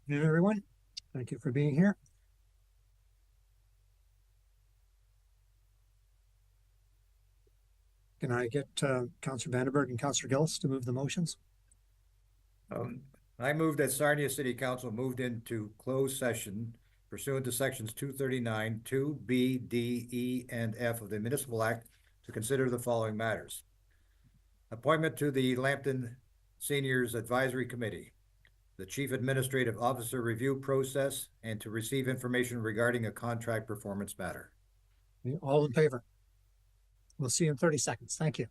Good afternoon, everyone. Thank you for being here. Can I get Councillor Vandenberg and Councillor Gillis to move the motions? I move that Sarnia City Council moved into closed session pursuant to sections 239, 2B, D, E, and F of the Municipal Act to consider the following matters. Appointment to the Lambton Seniors Advisory Committee, the Chief Administrative Officer review process, and to receive information regarding a contract performance matter. All in favor? We'll see you in 30 seconds. Thank you.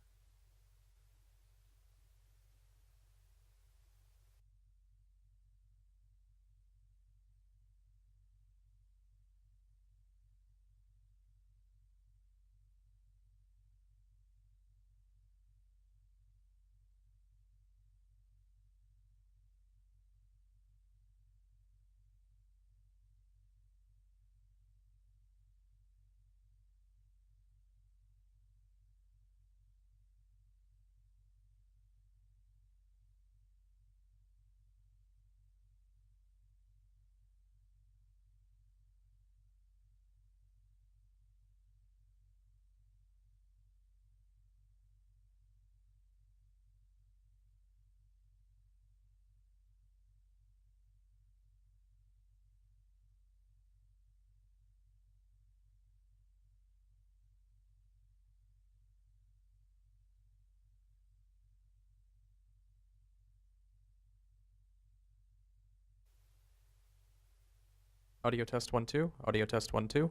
Audio test 1 2. Audio test 1 2.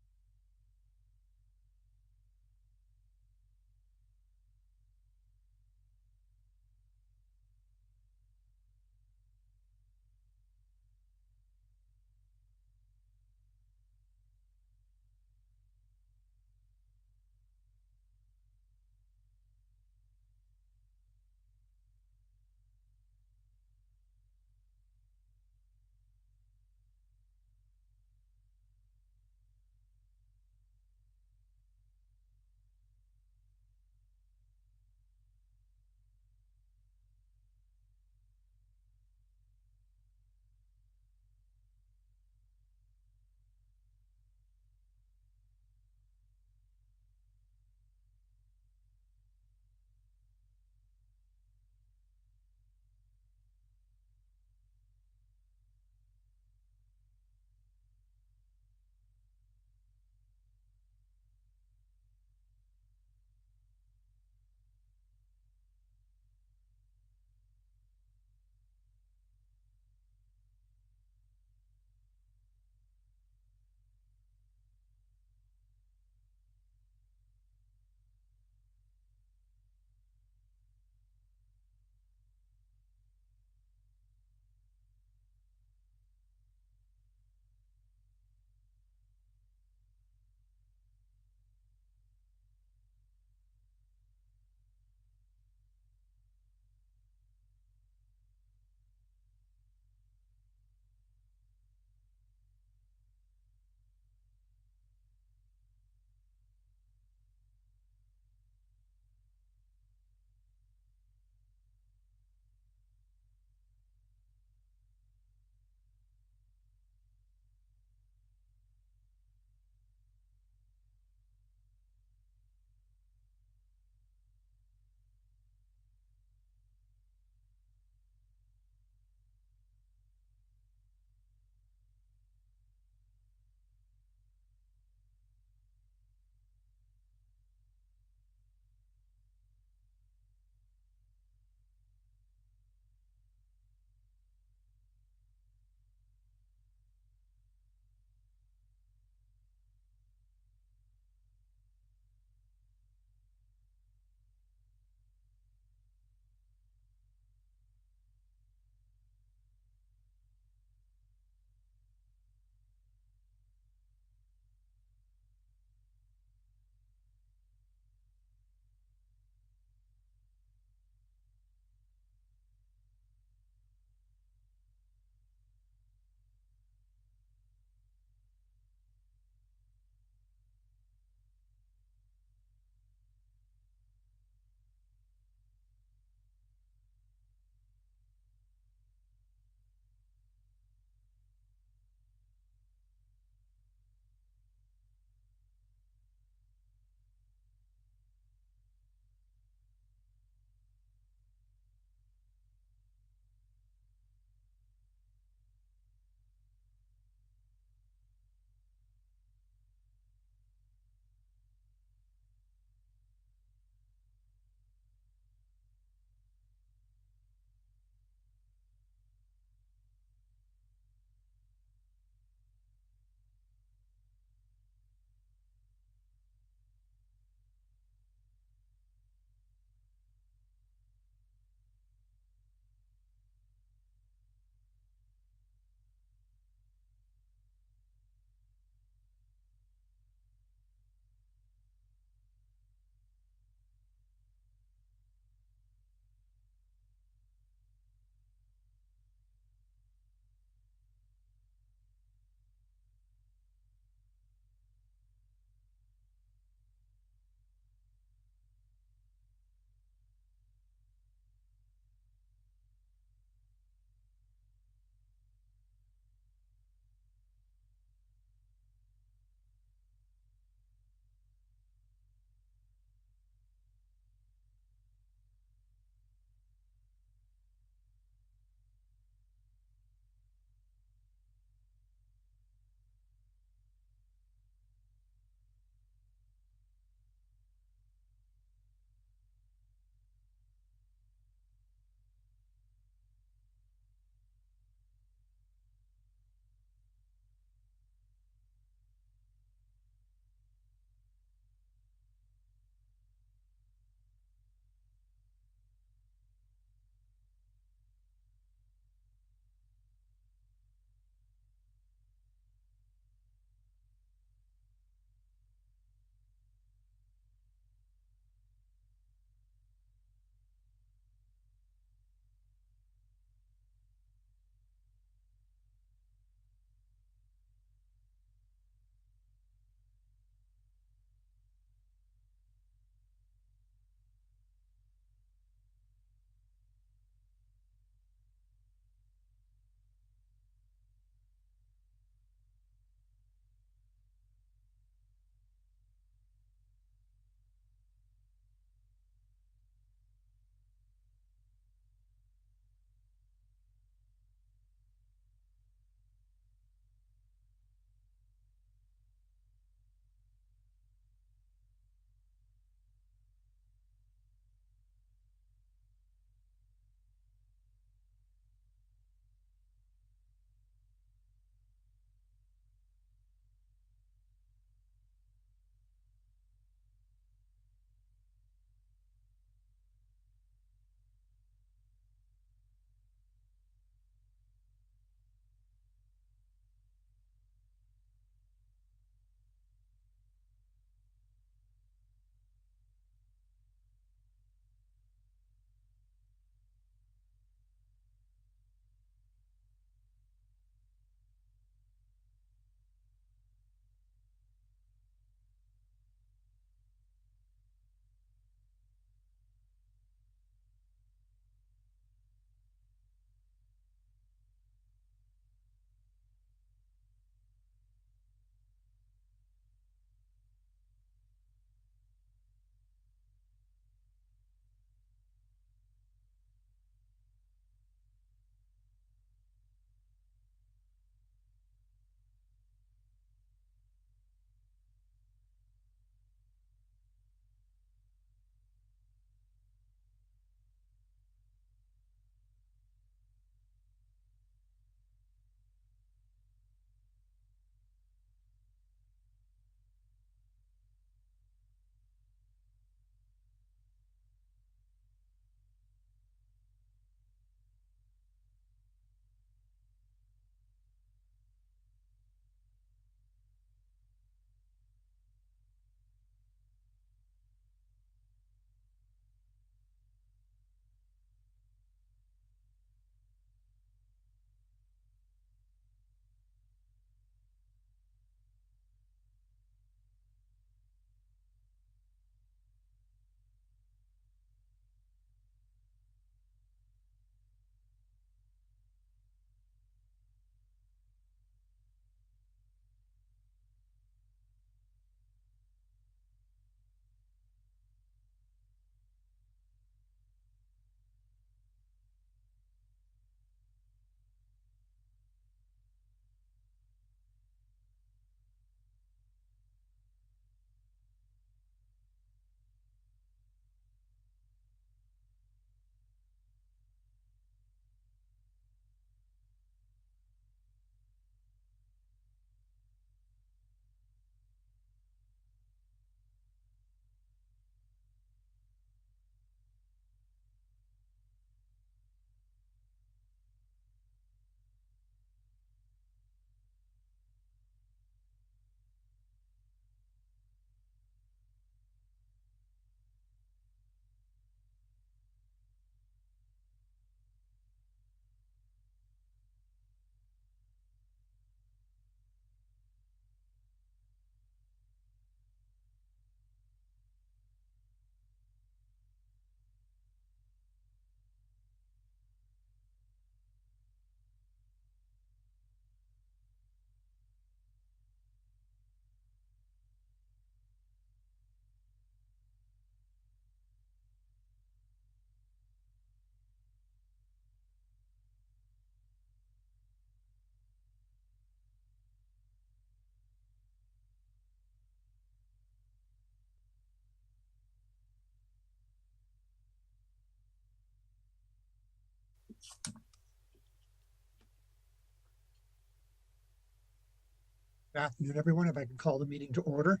Good afternoon, everyone. If I can call the meeting to order.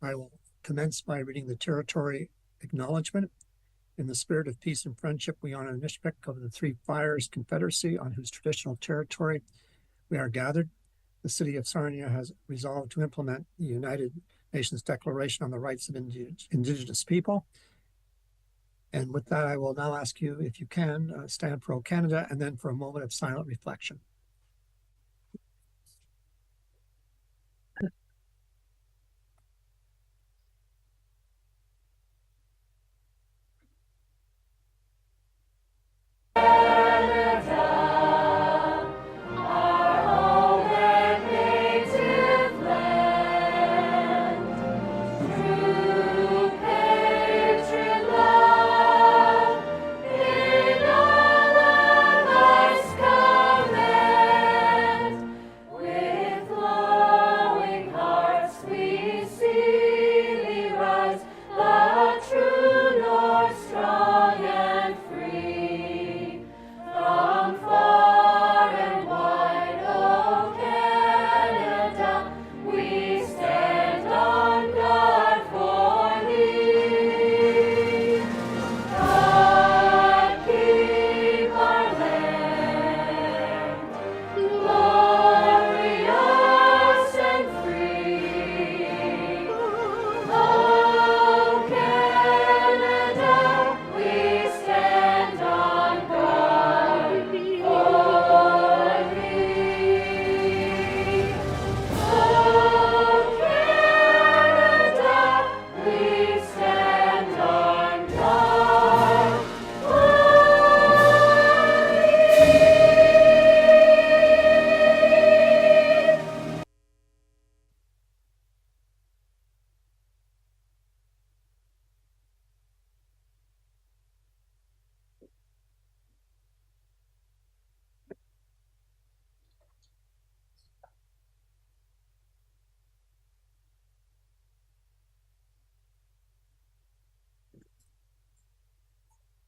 I will commence by reading the territory acknowledgement. In the spirit of peace and friendship, we honor the Nishpek of the Three Fires Confederacy, on whose traditional territory we are gathered. The city of Sarnia has resolved to implement the United Nations Declaration on the Rights of Indigenous People. And with that, I will now ask you, if you can, stand for O Canada, and then for a moment of silent reflection.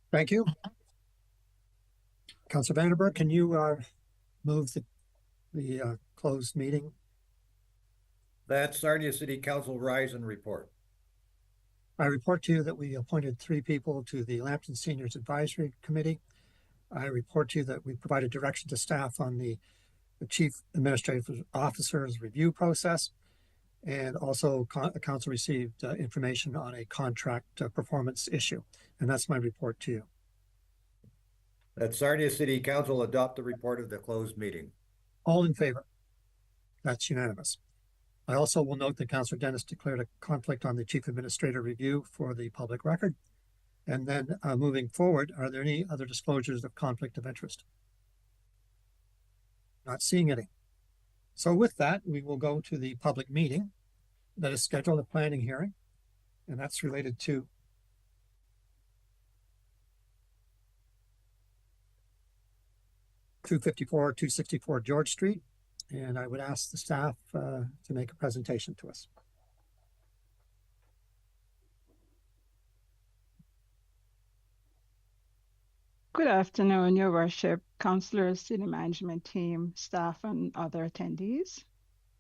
Thank you. Councillor Vandenberg, can you move the closed meeting? That's Sarnia City Council rise and report. I report to you that we appointed 3 people to the Lambton Seniors Advisory Committee. I report to you that we provided direction to staff on the Chief Administrative Officer's review process. And also council received information on a contract performance issue. And that's my report to you. That Sarnia City Council adopt the report of the closed meeting. All in favor? That's unanimous. I also will note that Councillor Dennis declared a conflict on the Chief Administrator review for the public record. And then moving forward, are there any other disclosures of conflict of interest? Not seeing any. So with that, we will go to the public meeting that is scheduled, a planning hearing, and that's related to (254) 264 George Street. And I would ask the staff to make a presentation to us. Good afternoon, Your Worship, councillors, city management team, staff, and other attendees.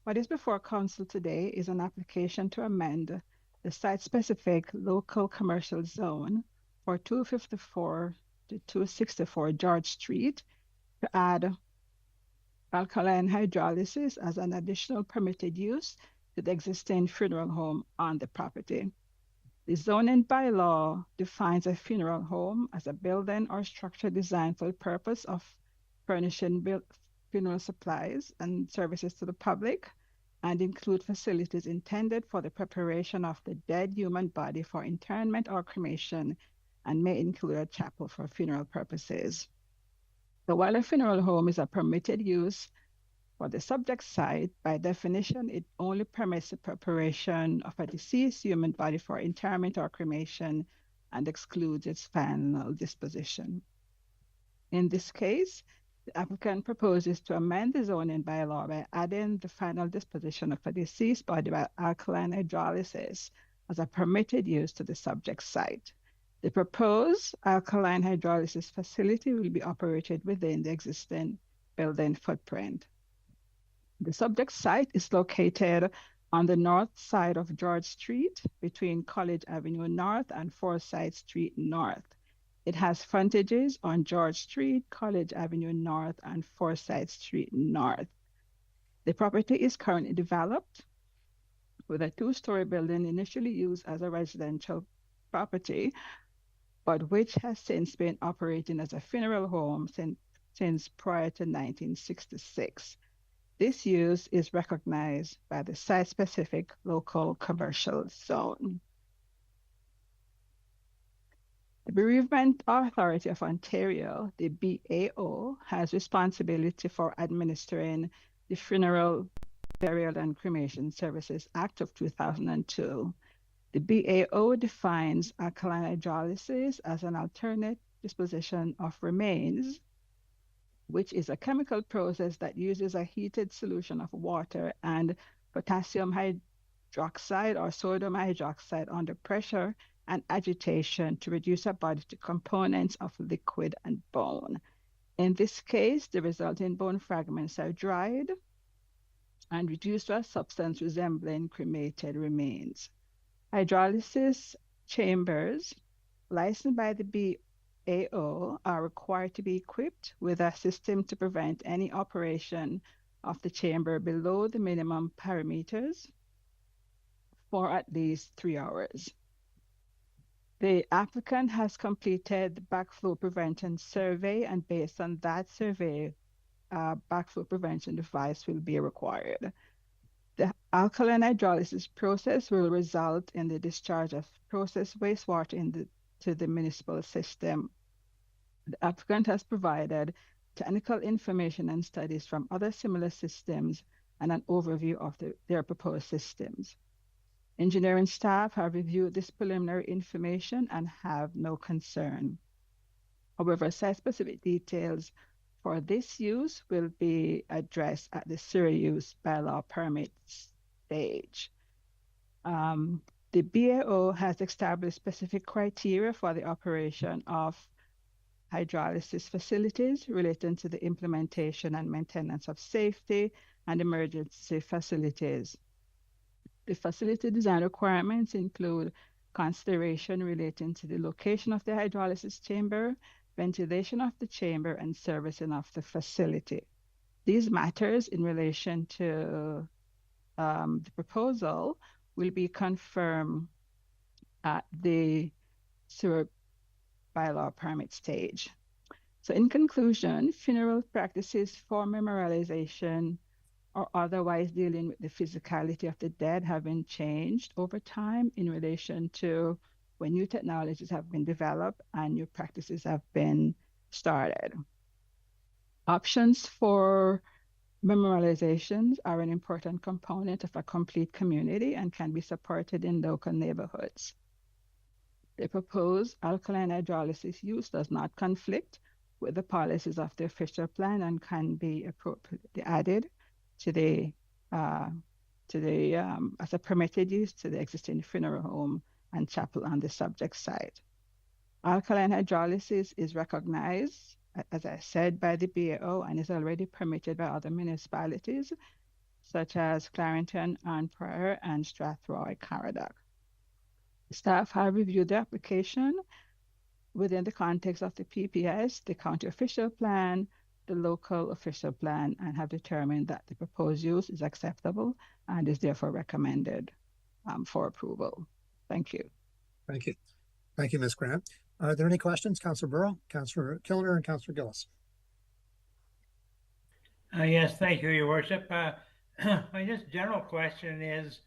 What is before council today is an application to amend the site-specific local commercial zone for 254 to 264 George Street to add alkaline hydrolysis as an additional permitted use to the existing funeral home on the property. The zoning bylaw defines a funeral home as a building or structure designed for the purpose of furnishing funeral supplies and services to the public, and include facilities intended for the preparation of the dead human body for interment or cremation, and may include a chapel for funeral purposes. So while a funeral home is a permitted use for the subject site, by definition, it only permits the preparation of a deceased human body for interment or cremation and excludes its final disposition. In this case, the applicant proposes to amend the zoning bylaw by adding the final disposition of a deceased body by alkaline hydrolysis as a permitted use to the subject site. The proposed alkaline hydrolysis facility will be operated within the existing building footprint. The subject site is located on the north side of George Street between College Avenue North and Forsyth Street North. It has frontages on George Street, College Avenue North, and Forsyth Street North. The property is currently developed with a two-story building initially used as a residential property, but which has since been operating as a funeral home since prior to 1966. This use is recognized by the site-specific local commercial zone. The Bereavement Authority of Ontario, the BAO, has responsibility for administering the Funeral, Burial and Cremation Services Act of 2002. The BAO defines alkaline hydrolysis as an alternate disposition of remains, which is a chemical process that uses a heated solution of water and potassium hydroxide or sodium hydroxide under pressure and agitation to reduce a body to components of liquid and bone. In this case, the resulting bone fragments are dried and reduced to a substance resembling cremated remains. Hydrolysis chambers licensed by the BAO are required to be equipped with a system to prevent any operation of the chamber below the minimum parameters for at least 3 hours. The applicant has completed the backflow prevention survey, and based on that survey, backflow prevention device will be required. The alkaline hydrolysis process will result in the discharge of processed wastewater to the municipal system. The applicant has provided technical information and studies from other similar systems and an overview of their proposed systems. Engineering staff have reviewed this preliminary information and have no concern. However, site-specific details for this use will be addressed at the sewer use bylaw permit stage. The BAO has established specific criteria for the operation of hydrolysis facilities relating to the implementation and maintenance of safety and emergency facilities. The facility design requirements include consideration relating to the location of the hydrolysis chamber, ventilation of the chamber, and servicing of the facility. These matters in relation to the proposal will be confirmed at the sewer bylaw permit stage. So in conclusion, funeral practices for memorialization or otherwise dealing with the physicality of the dead have been changed over time in relation to when new technologies have been developed and new practices have been started. Options for memorializations are an important component of a complete community and can be supported in local neighborhoods. The proposed alkaline hydrolysis use does not conflict with the policies of the official plan and can be appropriately added to the as a permitted use to the existing funeral home and chapel on the subject site. Alkaline hydrolysis is recognized, as I said, by the BAO and is already permitted by other municipalities such as Clarington, Ann Pryor, and Strathroy, Caradoc. Staff have reviewed the application within the context of the PPS, the county official plan, the local official plan, and have determined that the proposed use is acceptable and is therefore recommended for approval. Thank you. Thank you. Thank you, Ms. Grant. Are there any questions? Councillor Burrow, Councillor Kilner, and Councillor Gillis. Yes, thank you, Your Worship. My just general question is,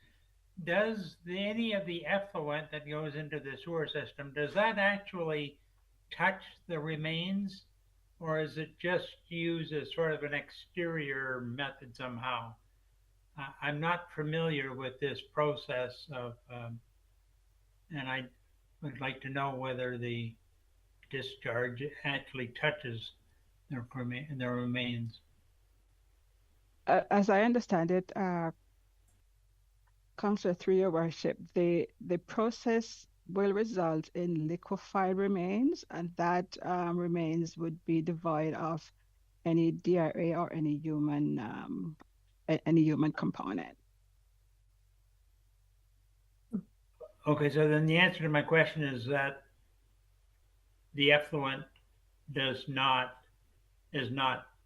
does any of the effluent that goes into the sewer system, does that actually touch the remains, or is it just used as sort of an exterior method somehow? I'm not familiar with this process of, and I would like to know whether the discharge actually touches their remains. As I understand it, Councillor, through your worship, the process will result in liquefied remains, and that remains would be devoid of any DRA or any human component. Okay, so then the answer to my question is that the effluent does not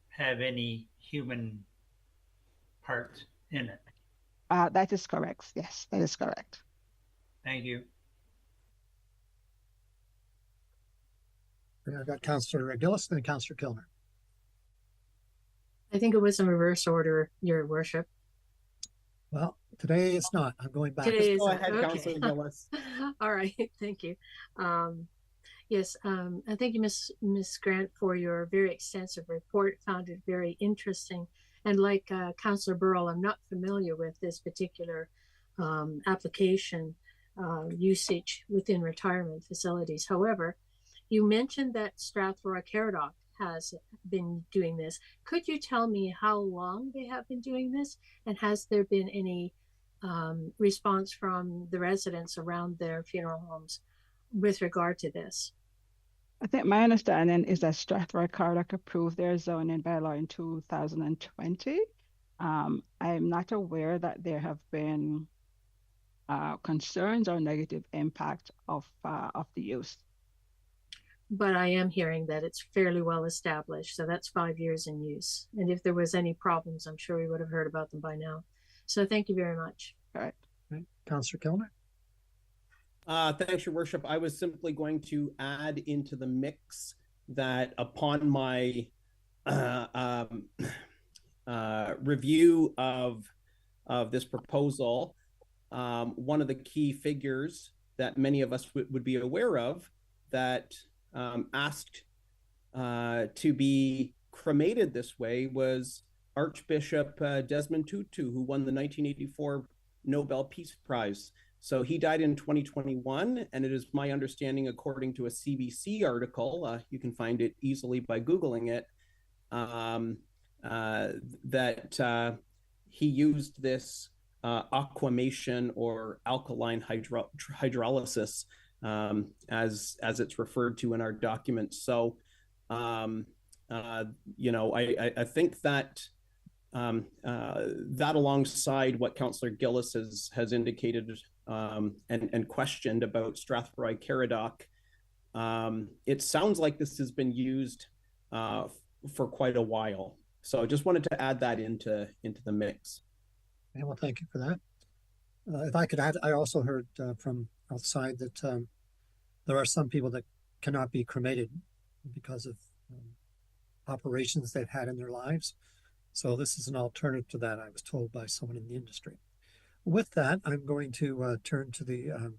have any human parts in it. That is correct. Yes, that is correct. Thank you. I've got Councillor Gillis and then Councillor Kilmer. I think it was in reverse order, Your Worship. Well, today it's not. I'm going back. Today Go is ahead, okay. Councillor Gillis. All right, thank you. Yes, and thank you, Miss Grant, for your very extensive report. Found it very interesting. And like Councillor Burrell, I'm not familiar with this particular application usage within retirement facilities. However, you mentioned that Strathroy-Caradoc has been doing this. Could you tell me how long they have been doing this? And has there been any response from the residents around their funeral homes with regard to this? I think my understanding is that Strathroy-Caradoc approved their zoning bylaw in 2020. I'm not aware that there have been concerns or negative impact of the use. But I am hearing that it's fairly well established. So that's 5 years in use. And if there was any problems, I'm sure we would have heard about them by now. So thank you very much. All right. Councillor Kilmer. Thanks, Your Worship. I was simply going to add into the mix that upon my review of this proposal, one of the key figures that many of us would be aware of that asked to be cremated this way was Archbishop Desmond Tutu, who won the 1984 Nobel Peace Prize. So he died in 2021, and it is my understanding, according to a CBC article, you can find it easily by Googling it, that he used this aquamation or alkaline hydrolysis as it's referred to in our documents. So, you know, I think that that alongside what Councillor Gillis has indicated and questioned about Strathroy-Caradoc, it sounds like this has been used for quite a while. So I just wanted to add that into the mix. Okay, well, thank you for that. If I could add, I also heard from outside that there are some people that cannot be cremated because of operations they've had in their lives. So this is an alternative to that, I was told by someone in the industry. With that, I'm going to turn to the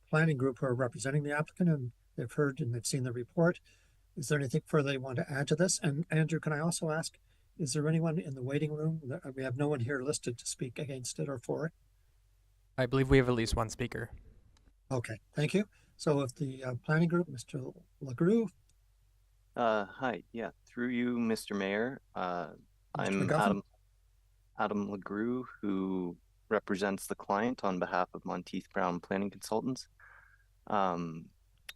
planning group who are representing the applicant, and they've heard and they've seen the report. Is there anything further they want to add to this? And Andrew, can I also ask, is there anyone in the waiting room? We have no one here listed to speak against it or for it. I believe we have at least one speaker. Okay, thank you. So if the planning group, Mr. LaGrue. Hi, yeah, through you, Mr. Mayor. I'm McGuffin? Adam LaGrue, who represents the client on behalf of Monteith Brown Planning Consultants.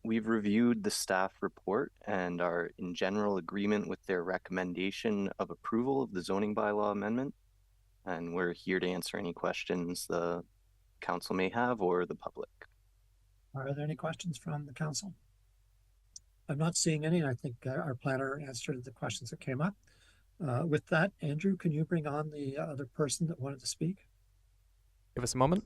We've reviewed the staff report and are in general agreement with their recommendation of approval of the zoning bylaw amendment. And we're here to answer any questions the council may have or the public. Are there any questions from the council? I'm not seeing any, and I think our planner answered the questions that came up. With that, Andrew, can you bring on the other person that wanted to speak? Give us a moment.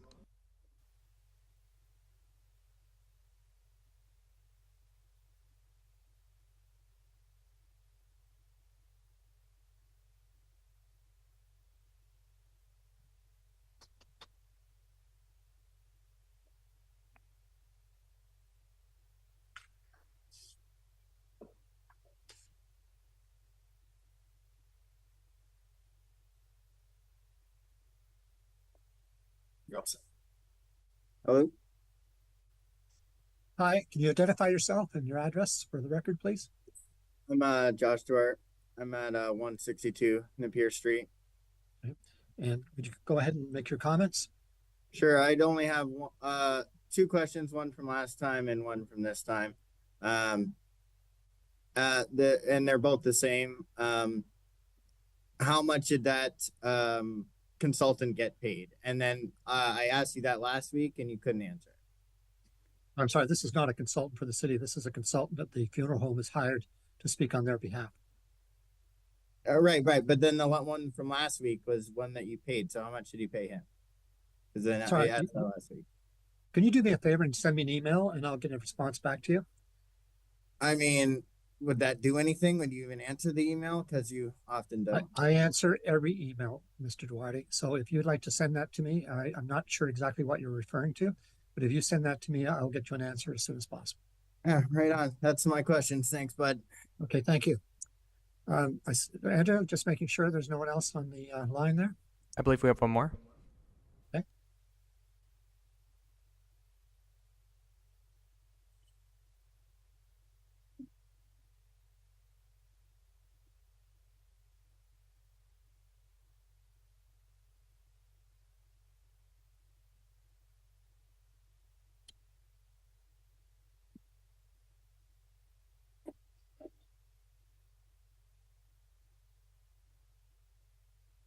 Hello. Hi, can you identify yourself and your address for the record, please? I'm Josh Duart. I'm at 162 Napier Street. Okay. And would you go ahead and make your comments? Sure. I'd only have two questions, one from last time and one from this time. And they're both the same. How much did that consultant get paid? And then I asked you that last week and you couldn't answer. I'm sorry, this is not a consultant for the city. This is a consultant that the funeral home is hired to speak on their behalf. Right. But then the one from last week was one that you paid. So how much did you pay him? Because then Sorry, I asked that last week. Can you do me a favor and send me an email and I'll get a response back to you? I mean, would that do anything? Would you even answer the email? Because you often don't. I answer every email, Mr. Duarte. So if you'd like to send that to me, I'm not sure exactly what you're referring to, but if you send that to me, I'll get you an answer as soon as possible. Yeah, right on. That's my questions. Thanks, bud. Okay, thank you. Andrew, just making sure there's no one else on the line there. I believe we have one more. Okay.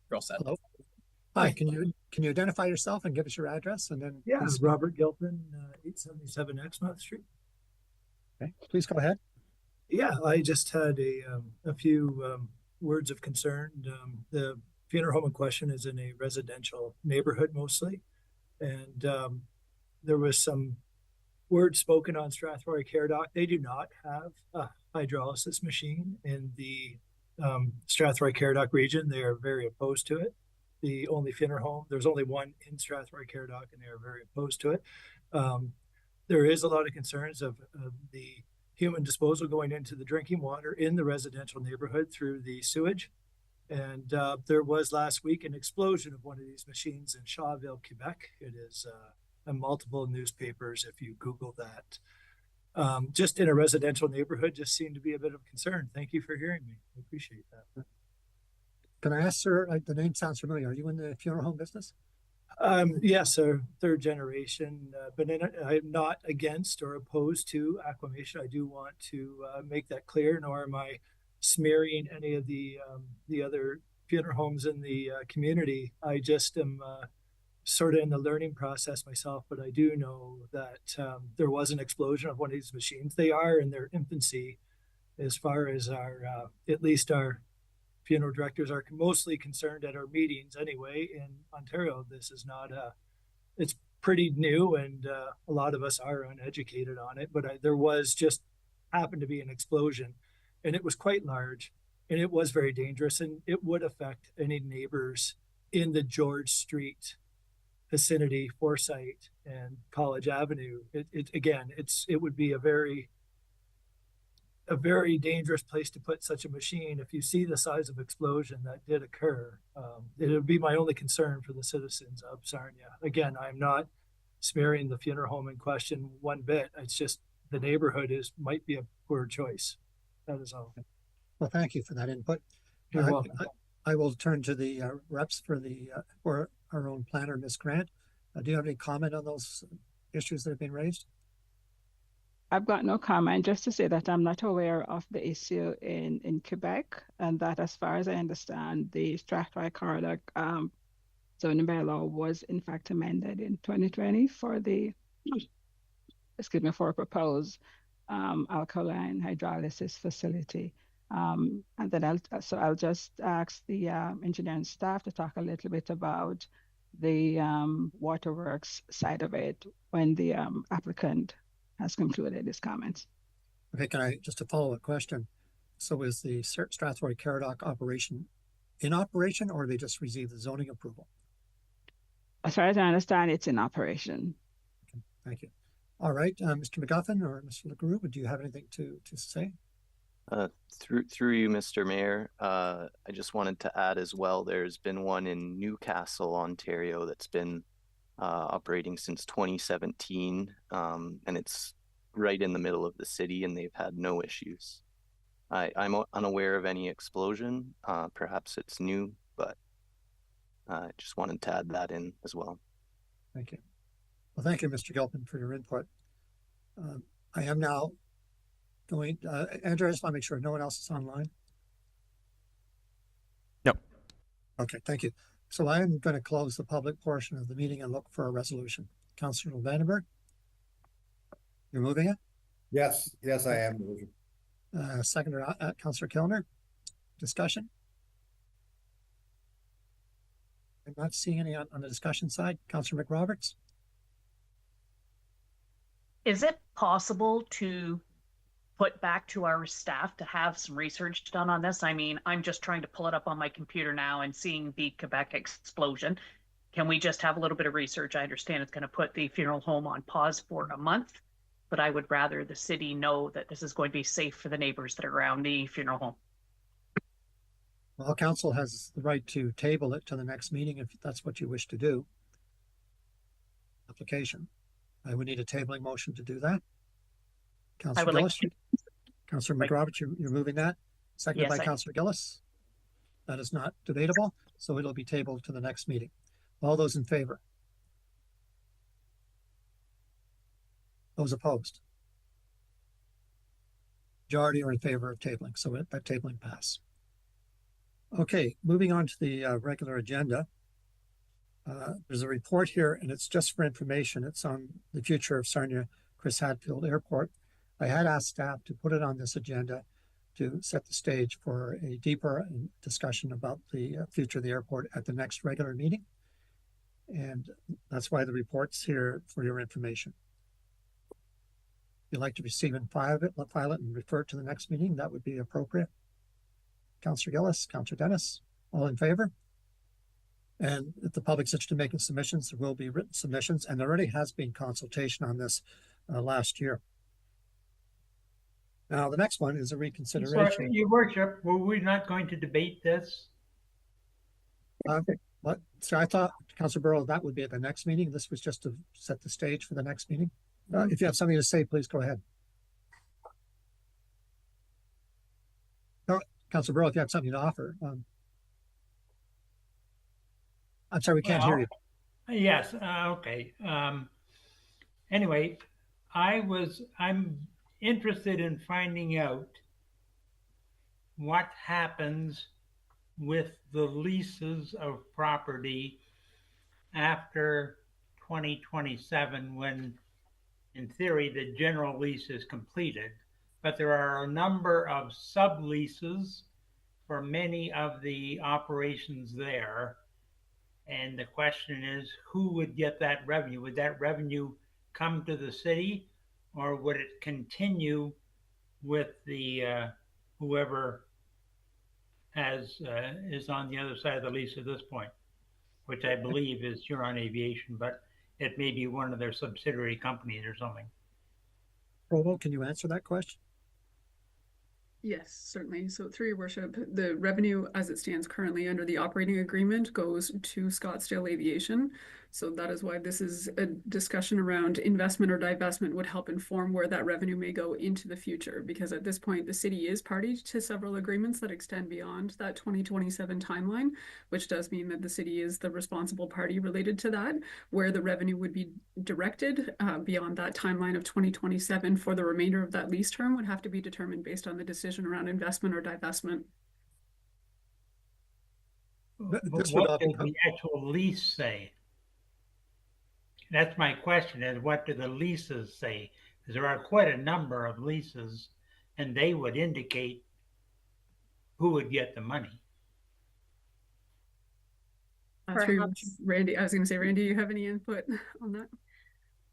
You're all set. Hello. Hi, can you identify yourself and give us your address and then? Yeah, please- Robert Gilpin, 877 Exmouth Street. Okay, please go ahead. Yeah, I just had a few words of concern. The funeral home in question is in a residential neighborhood mostly, and there was some words spoken on Strathroy Care Dock. They do not have a hydrolysis machine in the Strathroy Care Dock region. They are very opposed to it. The only funeral home, there's only one in Strathroy Care Dock, and they are very opposed to it. There is a lot of concerns of the human disposal going into the drinking water in the residential neighborhood through the sewage. And there was last week an explosion of one of these machines in Shawville, Quebec. It is in multiple newspapers if you Google that. Just in a residential neighborhood just seemed to be a bit of concern. Thank you for hearing me. I appreciate that. Can I ask, sir, the name sounds familiar. Are you in the funeral home business? Yes, sir, third generation, but I'm not against or opposed to aquamation. I do want to make that clear, nor am I smearing any of the other funeral homes in the community. I just am sort of in the learning process myself, but I do know that there was an explosion of one of these machines. They are in their infancy as far as our, at least our funeral directors are mostly concerned at our meetings anyway. In Ontario, this is not it's pretty new, and a lot of us are uneducated on it, but there was just happened to be an explosion, and it was quite large, and it was very dangerous, and it would affect any neighbors in the George Street vicinity, Forsyth and College Avenue. It would be a very dangerous place to put such a machine. If you see the size of explosion that did occur, it would be my only concern for the citizens of Sarnia. Again, I'm not smearing the funeral home in question one bit. It's just the neighborhood might be a poor choice. That is all. Well, thank you for that input. You're welcome. I will turn to the reps for our own planner, Ms. Grant. Do you have any comment on those issues that have been raised? I've got no comment, just to say that I'm not aware of the issue in Quebec, and that as far as I understand, the Strathroy Care Dock zoning bylaw was in fact amended in 2020 for for a proposed alkaline hydrolysis facility. And then I'll just ask the engineering staff to talk a little bit about the waterworks side of it when the applicant has concluded his comments. Okay, can I just a follow-up question? So is the Strathroy Care Dock operation in operation, or they just received the zoning approval? As far as I understand, it's in operation. Okay, thank you. All right, Mr. McGuffin or Mr. LeGroux, would you have anything to say? Through you, Mr. Mayor, I just wanted to add as well, there's been one in Newcastle, Ontario that's been operating since 2017, and it's right in the middle of the city, and they've had no issues. I'm unaware of any explosion. Perhaps it's new, but I just wanted to add that in as well. Thank you. Well, thank you, Mr. Gilpin, for your input. I am now going, Andrew, I just want to make sure no one else is online. No. Okay, thank you. So I am going to close the public portion of the meeting and look for a resolution. Councillor Vandenberg, you're moving it? Yes, yes, I am. Seconder, Councillor Kellner, discussion? I'm not seeing any on the discussion side. Councillor McRoberts? Is it possible to put back to our staff to have some research done on this? I mean, I'm just trying to pull it up on my computer now and seeing the Quebec explosion. Can we just have a little bit of research? I understand it's going to put the funeral home on pause for a month, but I would rather the city know that this is going to be safe for the neighbors that are around the funeral home. Well, council has the right to table it to the next meeting if that's what you wish to do. Application. I would need a tabling motion to do that. Councillor Gillis, Councillor McRoberts, you're moving that. Seconded by Councillor Gillis. That is not debatable, so it'll be tabled to the next meeting. All those in favor? Those opposed? Majority are in favor of tabling, so that tabling pass. Okay, moving on to the regular agenda. There's a report here, and it's just for information. It's on the future of Sarnia Chris Hadfield Airport. I had asked staff to put it on this agenda to set the stage for a deeper discussion about the future of the airport at the next regular meeting. And that's why the report's here for your information. If you'd like to receive and file it and refer it to the next meeting, that would be appropriate. Councillor Gillis, Councillor Dennis, all in favor? And if the public's interested in making submissions, there will be written submissions, and there already has been consultation on this last year. Now, the next one is a reconsideration. Sorry, Your Worship, were we not going to debate this? So I thought, Councillor Burrow, that would be at the next meeting. This was just to set the stage for the next meeting. If you have something to say, please go ahead. No, Councillor Burrow, if you have something to offer. I'm sorry, we can't hear you. Yes, okay. Anyway, I'm interested in finding out what happens with the leases of property after 2027, when in theory the general lease is completed, but there are a number of subleases for many of the operations there. And the question is, who would get that revenue? Would that revenue come to the city, or would it continue with the whoever is on the other side of the lease at this point, which I believe is Huron Aviation, but it may be one of their subsidiary companies or something. Provo, can you answer that question? Yes, certainly. So through your worship, the revenue as it stands currently under the operating agreement goes to Scottsdale Aviation. So that is why this is a discussion around investment or divestment would help inform where that revenue may go into the future. Because at this point, the city is party to several agreements that extend beyond that 2027 timeline, which does mean that the city is the responsible party related to that, where the revenue would be directed beyond that timeline of 2027 for the remainder of that lease term would have to be determined based on the decision around investment or divestment. But what does the actual lease say? That's my question, is what do the leases say? Because there are quite a number of leases, and they would indicate who would get the money. Perhaps, Randy, I was going to say, Randy, do you have any input on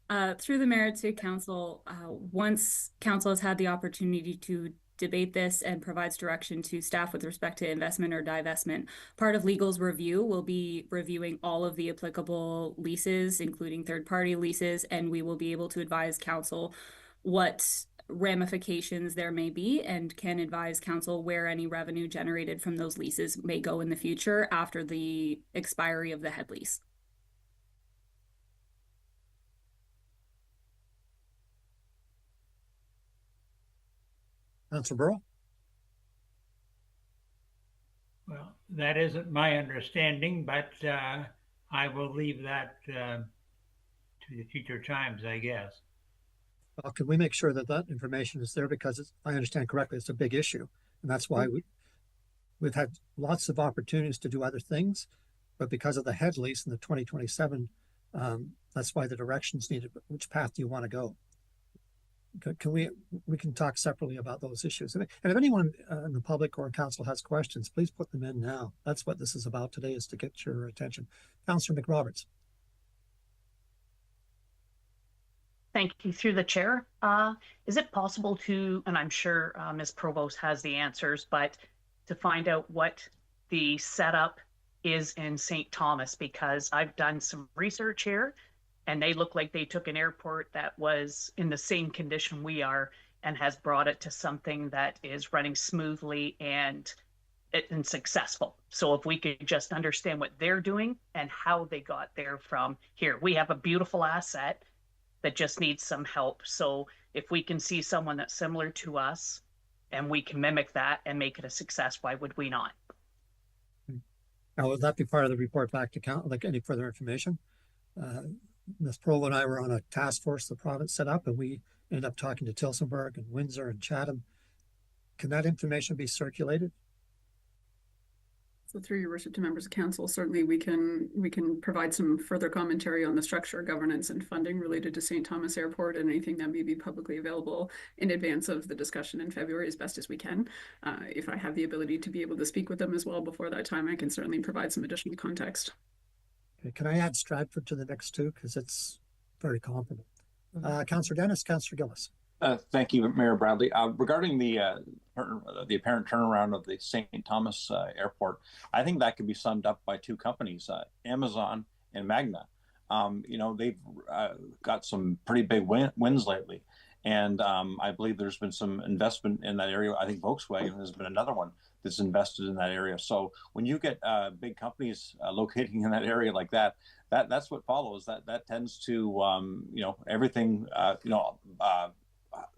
that? Through the mayor to council, once council has had the opportunity to debate this and provides direction to staff with respect to investment or divestment, part of legal's review will be reviewing all of the applicable leases, including third-party leases, and we will be able to advise council what ramifications there may be and can advise council where any revenue generated from those leases may go in the future after the expiry of the head lease. Councillor Burrow? Well, that isn't my understanding, but I will leave that to future times, I guess. Well, can we make sure that that information is there? Because it's, I understand correctly, it's a big issue. And that's why we've had lots of opportunities to do other things, but because of the head lease in the 2027, that's why the direction's needed. But which path do you want to go? Can we can talk separately about those issues. And if anyone in the public or council has questions, please put them in now. That's what this is about today, is to get your attention. Councillor McRoberts. Thank you. Through the chair, is it possible to, and I'm sure Ms. Provost has the answers, but to find out what the setup is in St. Thomas, because I've done some research here and they look like they took an airport that was in the same condition we are and has brought it to something that is running smoothly and successful. So if we could just understand what they're doing and how they got there from here. We have a beautiful asset that just needs some help. So if we can see someone that's similar to us and we can mimic that and make it a success, why would we not? Now, would that be part of the report back to council, like any further information? Ms. Provo and I were on a task force the province set up, and we ended up talking to Tillsonburg and Windsor and Chatham. Can that information be circulated? So through your worship to members of council, certainly we can provide some further commentary on the structure, governance, and funding related to St. Thomas Airport, and anything that may be publicly available in advance of the discussion in February as best as we can. If I have the ability to be able to speak with them as well before that time, I can certainly provide some additional context. Okay, can I add Stratford to the next two? Because it's very comparable. Councillor Dennis, Councillor Gillis. Thank you, Mayor Bradley. Regarding the apparent turnaround of the St. Thomas Airport, I think that could be summed up by two companies, Amazon and Magna. You know, they've got some pretty big wins lately. And I believe there's been some investment in that area. I think Volkswagen has been another one that's invested in that area. So when you get big companies locating in that area like that, that's what follows. That tends to, you know, everything, you know,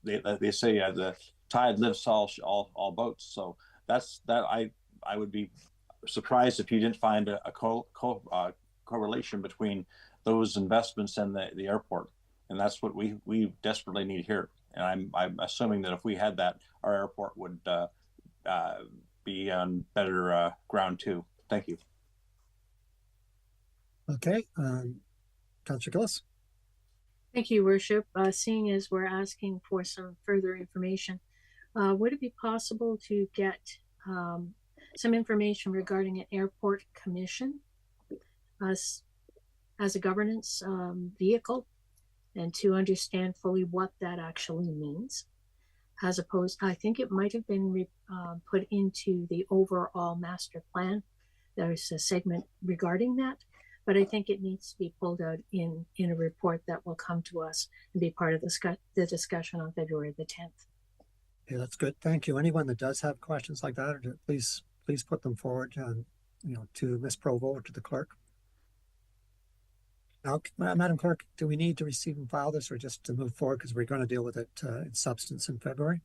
they say the tide lifts all boats. So that's that. I would be surprised if you didn't find a correlation between those investments and the airport. And that's what we desperately need here. And I'm assuming that if we had that, our airport would be on better ground too. Thank you. Okay, Councillor Gillis. Thank you, Worship. Seeing as we're asking for some further information, would it be possible to get some information regarding an airport commission as a governance vehicle, and to understand fully what that actually means, as opposed, I think it might have been put into the overall master plan. There's a segment regarding that, but I think it needs to be pulled out in a report that will come to us and be part of the discussion on February the 10th. Okay, that's good. Thank you. Anyone that does have questions like that, please put them forward, you know, to Ms. Provo or to the clerk. Now, Madam Clerk, do we need to receive and file this, or just to move forward because we're going to deal with it in substance in February?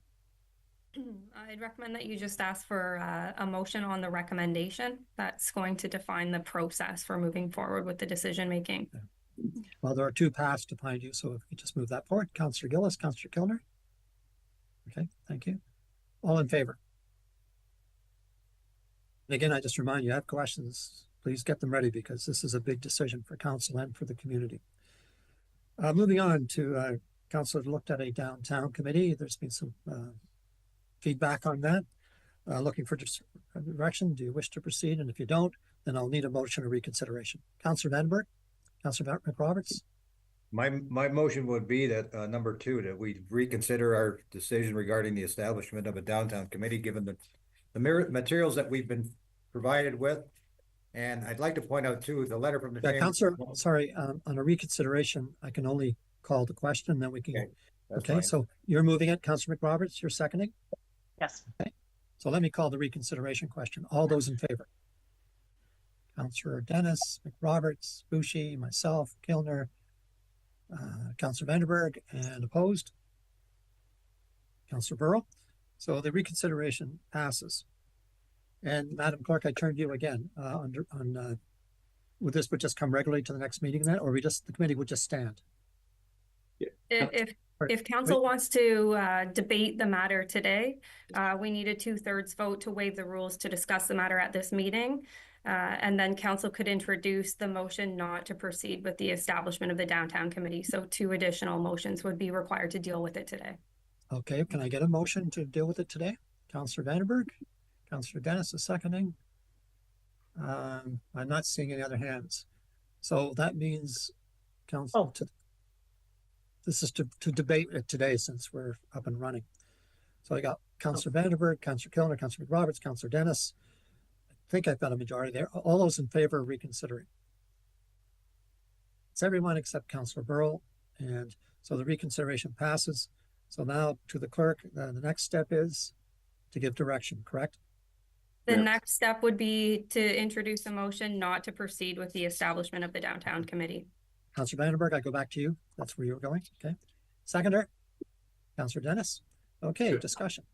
I'd recommend that you just ask for a motion on the recommendation that's going to define the process for moving forward with the decision making. Yeah. Well, there are two paths to find you, so if we just move that forward. Councillor Gillis, Councillor Kilner. Okay, thank you. All in favor? And again, I just remind you, have questions, please get them ready, because this is a big decision for council and for the community. Moving on to council looked at a downtown committee. There's been some feedback on that. Looking for direction. Do you wish to proceed? And if you don't, then I'll need a motion of reconsideration. Councillor Vandenberg, Councillor McRoberts. My motion would be that number 2, that we reconsider our decision regarding the establishment of a downtown committee, given the materials that we've been provided with. And I'd like to point out too, the letter from the Councillor, sorry, on a reconsideration, I can only call the question, then we can. Okay, so you're moving it, Councillor McRoberts, you're seconding? Yes. Okay. So let me call the reconsideration question. All those in favor? Councillor Dennis, McRoberts, Boucher, myself, Kilner, Councillor Vandenberg, and opposed? Councillor Burrow. So the reconsideration passes. And Madam Clerk, I turn to you again would this would just come regularly to the next meeting then, or the committee would just stand? If council wants to debate the matter today, we need a 2/3 vote to waive the rules to discuss the matter at this meeting. And then council could introduce the motion not to proceed with the establishment of the downtown committee. So 2 additional motions would be required to deal with it today. Okay, can I get a motion to deal with it today? Councillor Vandenberg, Councillor Dennis is seconding. I'm not seeing any other hands. So that means council this is to debate it today since we're up and running. So I got Councillor Vandenberg, Councillor Kilner, Councillor McRoberts, Councillor Dennis. I think I've got a majority there. All those in favor of reconsidering? It's everyone except Councillor Burrell. And so the reconsideration passes. So now to the clerk, the next step is to give direction, correct? The next step would be to introduce a motion not to proceed with the establishment of the downtown committee. Councillor Vandenberg, I go back to you. That's where you were going. Okay. Seconder, Councillor Dennis. Okay, sure. Discussion.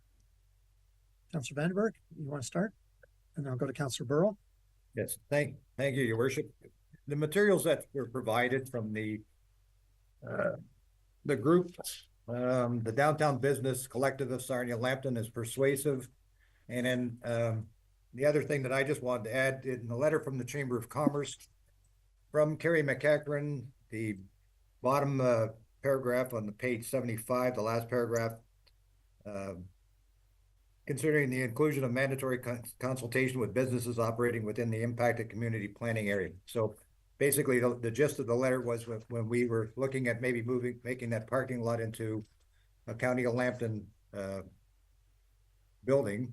Councillor Vandenberg, you want to start? And I'll go to Councillor Burrell. Yes, thank you, Your Worship. The materials that were provided from the group, the Downtown Business Collective of Sarnia Lambton is persuasive. And then the other thing that I just wanted to add, in the letter from the Chamber of Commerce, from Kerry McEachran, the bottom paragraph on the page 75, the last paragraph, considering the inclusion of mandatory consultation with businesses operating within the impacted community planning area. So basically the gist of the letter was when we were looking at maybe making that parking lot into a County of Lambton building,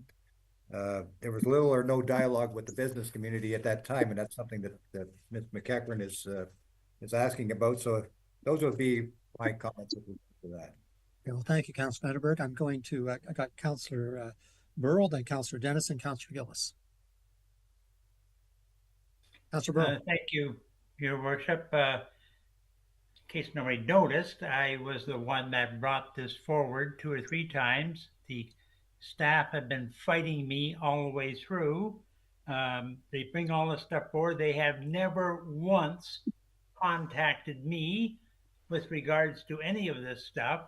there was little or no dialogue with the business community at that time, and that's something that Ms. McEachran is asking about. So those would be my comments for that. Okay, well, thank you, Councillor Vandenberg. I'm going to, I got Councillor Burrell, then Councillor Dennis, and Councillor Gillis. Councillor Burrell. Thank you, Your Worship. In case nobody noticed, I was the one that brought this forward 2 or 3 times. The staff have been fighting me all the way through. They bring all this stuff forward. They have never once contacted me with regards to any of this stuff.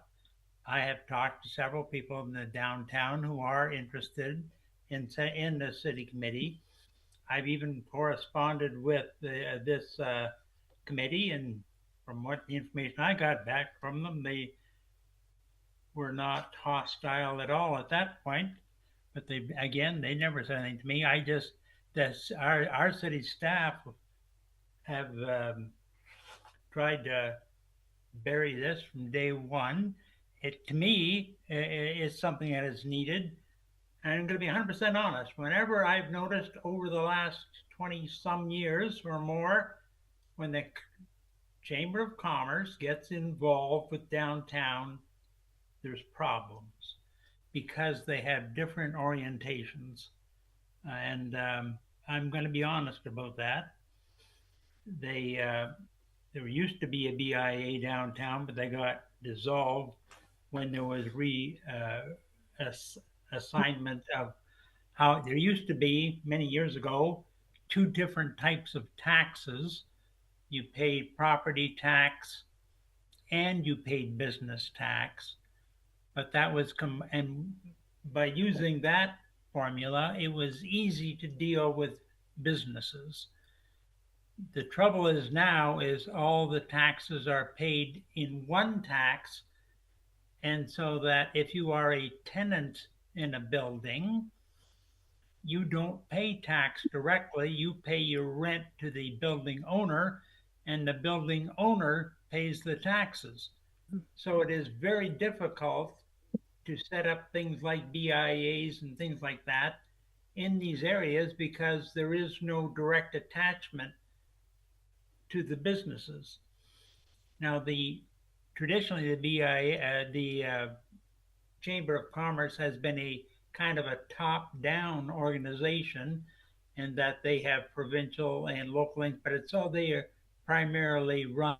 I have talked to several people in the downtown who are interested in the city committee. I've even corresponded with this committee, and from what the information I got back from them, they were not hostile at all at that point. But they never said anything to me. Our city staff have tried to bury this from day one. It, to me, is something that is needed. And I'm going to be 100% honest. Whenever I've noticed over the last 20-some years or more, when the Chamber of Commerce gets involved with downtown, there's problems because they have different orientations. And I'm going to be honest about that. There used to be a BIA downtown, but they got dissolved when there was assignment of how there used to be many years ago 2 different types of taxes. You paid property tax and you paid business tax, but that was and by using that formula, it was easy to deal with businesses. The trouble is now is all the taxes are paid in one tax. And so that if you are a tenant in a building, you don't pay tax directly. You pay your rent to the building owner, and the building owner pays the taxes. So it is very difficult to set up things like BIAs and things like that in these areas because there is no direct attachment to the businesses. Now, traditionally, the BIA, the Chamber of Commerce has been a kind of a top-down organization in that they have provincial and local links, but it's all they are primarily run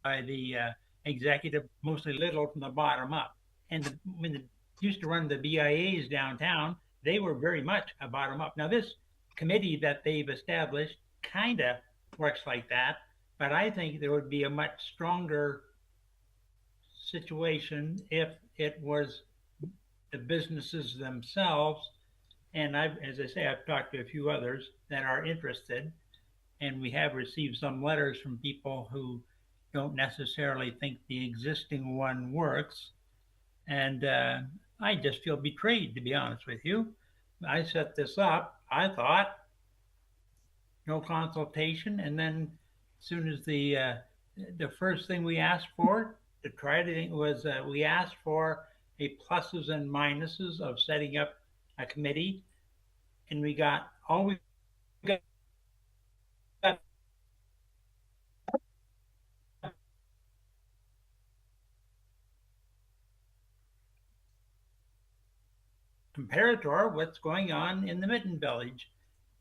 by the executive, mostly little from the bottom up. And when they used to run the BIAs downtown, they were very much a bottom up. Now this committee that they've established kind of works like that, but I think there would be a much stronger situation if it was the businesses themselves. And as I say, I've talked to a few others that are interested, and we have received some letters from people who don't necessarily think the existing one works. And I just feel betrayed, to be honest with you. I set this up, I thought, no consultation, and then as soon as the first thing we asked for to try to was we asked for a pluses and minuses of setting up a committee, and we got all we got. Comparator what's going on in the Mitten Village,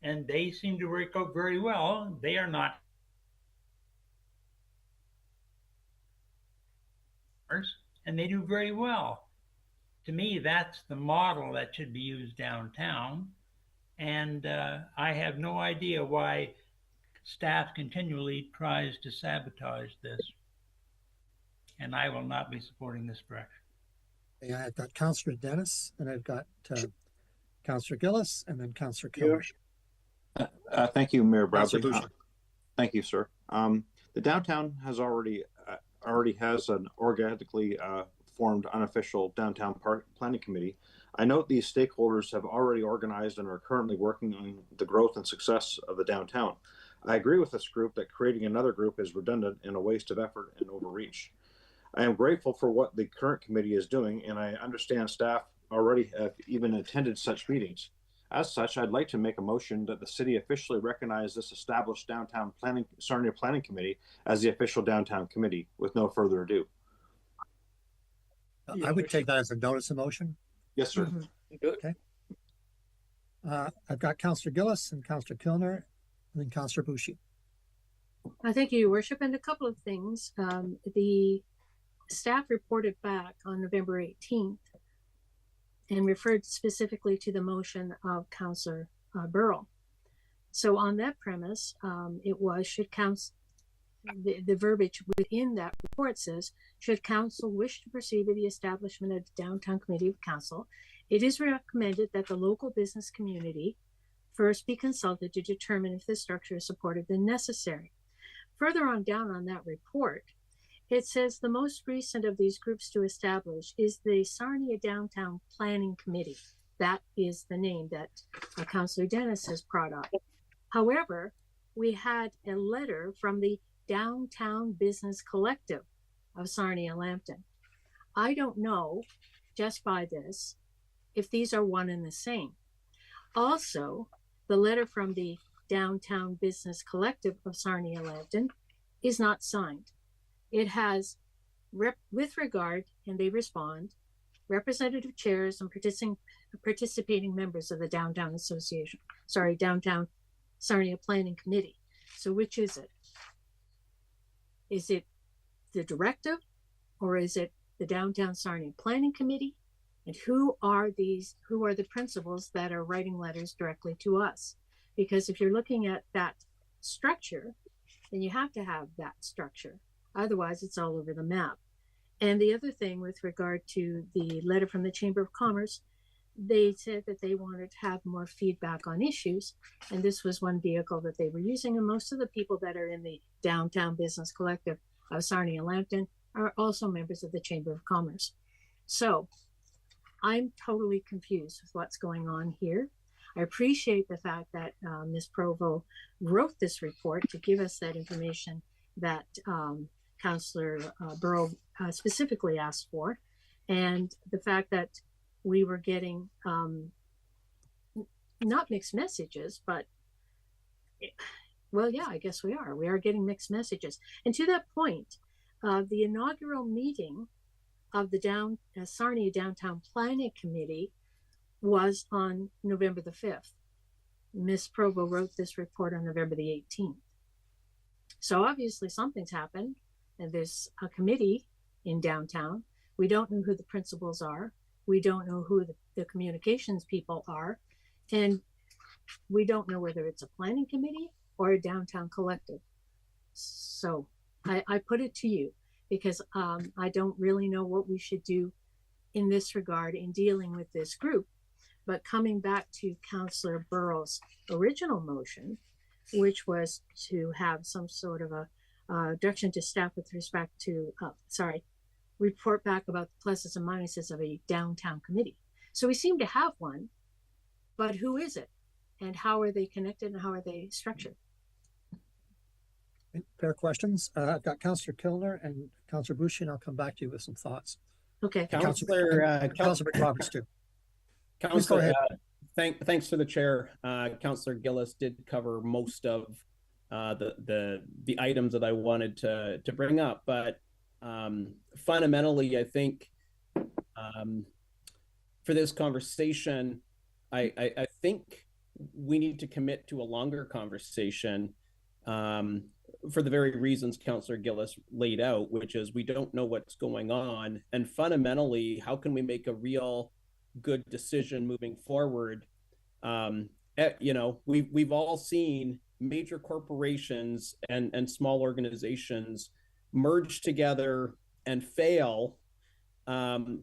and they seem to work out very well. They are not, and they do very well. To me, that's the model that should be used downtown, and I have no idea why staff continually tries to sabotage this, and I will not be supporting this direction. Yeah, I've got Councillor Dennis, and I've got Councillor Gillis, and then Councillor Keller. Thank you, Mayor Bradley. Thank you, sir. The downtown has already has an organically formed unofficial downtown planning committee. I note these stakeholders have already organized and are currently working on the growth and success of the downtown. I agree with this group that creating another group is redundant and a waste of effort and overreach. I am grateful for what the current committee is doing, and I understand staff already have even attended such meetings. As such, I'd like to make a motion that the city officially recognize this established downtown Sarnia Planning Committee as the official downtown committee with no further ado. I would take that as a notice of motion. Yes, sir. Okay. I've got Councillor Gillis and Councillor Kilner, and then Councillor Bushy. Thank you, Your Worship. And a couple of things. The staff reported back on November 18th and referred specifically to the motion of Councillor Burrell. So on that premise, it was, should council, the verbiage within that report says, should council wish to proceed with the establishment of the Downtown Committee of Council, it is recommended that the local business community first be consulted to determine if the structure is supportive and necessary. Further on down on that report, it says the most recent of these groups to establish is the Sarnia Downtown Planning Committee. That is the name that Councillor Dennis has brought up. However, we had a letter from the Downtown Business Collective of Sarnia Lambton. I don't know, just by this, if these are one and the same. Also, the letter from the Downtown Business Collective of Sarnia Lambton is not signed. It has, with regard, and they respond, representative chairs and participating members of the Downtown Association, Downtown Sarnia Planning Committee. So which is it? Is it the directive, or is it the Downtown Sarnia Planning Committee? And who are the principals that are writing letters directly to us? Because if you're looking at that structure, then you have to have that structure. Otherwise, it's all over the map. And the other thing with regard to the letter from the Chamber of Commerce, they said that they wanted to have more feedback on issues. And this was one vehicle that they were using. And most of the people that are in the Downtown Business Collective of Sarnia Lambton are also members of the Chamber of Commerce. So I'm totally confused with what's going on here. I appreciate the fact that Ms. Provo wrote this report to give us that information that Councillor Burrow specifically asked for, and the fact that we were getting not mixed messages, but well, yeah, I guess we are. We are getting mixed messages. And to that point, the inaugural meeting of the Sarnia Downtown Planning Committee was on November the 5th. Ms. Provo wrote this report on November the 18th. So obviously something's happened, and there's a committee in downtown. We don't know who the principals are. We don't know who the communications people are. And we don't know whether it's a planning committee or a downtown collective. So I put it to you because I don't really know what we should do in this regard in dealing with this group. But coming back to Councillor Burrow's original motion, which was to have some sort of a direction to staff with respect to, report back about the pluses and minuses of a downtown committee. So we seem to have one, but who is it? And how are they connected and how are they structured? Fair questions. I've got Councillor Kilner and Councillor Boucher, and I'll come back to you with some thoughts. Okay. Councillor Roberts too. Councillor, thanks to the chair. Councillor Gillis did cover most of the items that I wanted to bring up, but fundamentally, I think for this conversation, I think we need to commit to a longer conversation for the very reasons Councillor Gillis laid out, which is we don't know what's going on, and fundamentally, how can we make a real good decision moving forward? You know, we've all seen major corporations and small organizations merge together and fail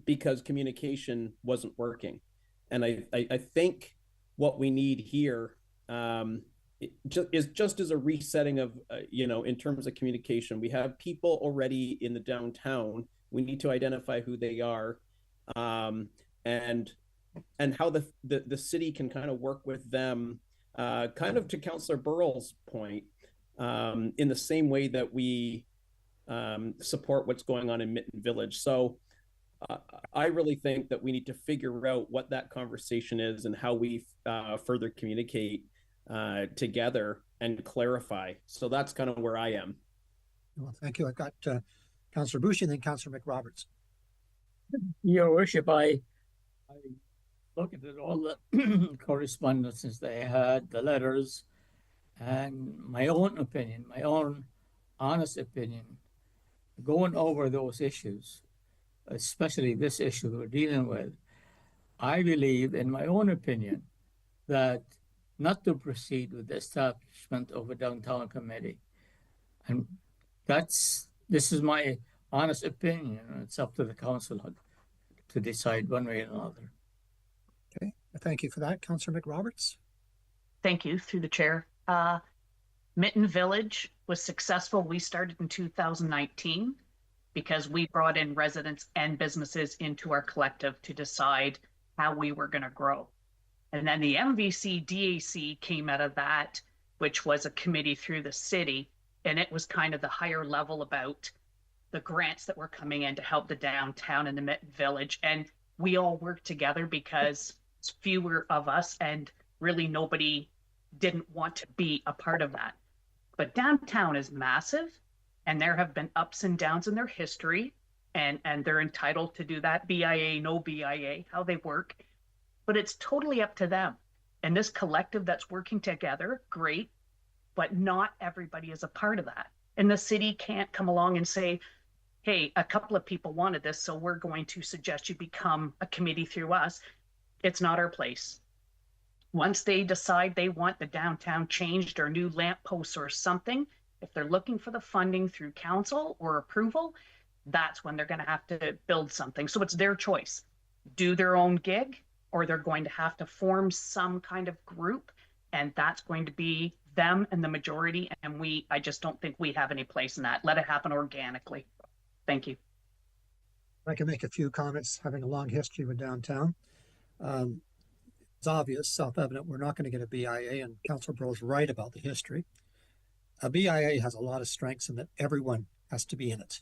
because communication wasn't working. And I think what we need here is just as a resetting of, you know, in terms of communication. We have people already in the downtown. We need to identify who they are. And how the city can kind of work with them, kind of to Councillor Burrell's point, in the same way that we support what's going on in Mitten Village. So I really think that we need to figure out what that conversation is and how we further communicate together and clarify. So that's kind of where I am. Well, thank you. I've got Councillor Boucher and then Councillor McRoberts. Your Worship, I looked at all the correspondences they had, the letters, and my own opinion, my own honest opinion, going over those issues, especially this issue we're dealing with, I believe, in my own opinion, that not to proceed with the establishment of a downtown committee. And this is my honest opinion, and it's up to the council to decide one way or another. Okay, thank you for that. Councillor McRoberts. Thank you, through the chair. Mitten Village was successful. We started in 2019 because we brought in residents and businesses into our collective to decide how we were going to grow. And then the MVC DAC came out of that, which was a committee through the city. And it was kind of the higher level about the grants that were coming in to help the downtown and the Mitten Village. And we all worked together because it's fewer of us and really nobody didn't want to be a part of that. But downtown is massive and there have been ups and downs in their history and they're entitled to do that, BIA, no BIA, how they work. But it's totally up to them. And this collective that's working together, great, but not everybody is a part of that. And the city can't come along and say, hey, a couple of people wanted this, so we're going to suggest you become a committee through us. It's not our place. Once they decide they want the downtown changed or new lampposts or something, if they're looking for the funding through council or approval, that's when they're going to have to build something. So it's their choice. Do their own gig, or they're going to have to form some kind of group, and that's going to be them and the majority. And I just don't think we have any place in that. Let it happen organically. Thank you. I can make a few comments, having a long history with downtown. It's obvious, self-evident, we're not going to get a BIA, and Councillor Burrow's right about the history. A BIA has a lot of strengths in that everyone has to be in it.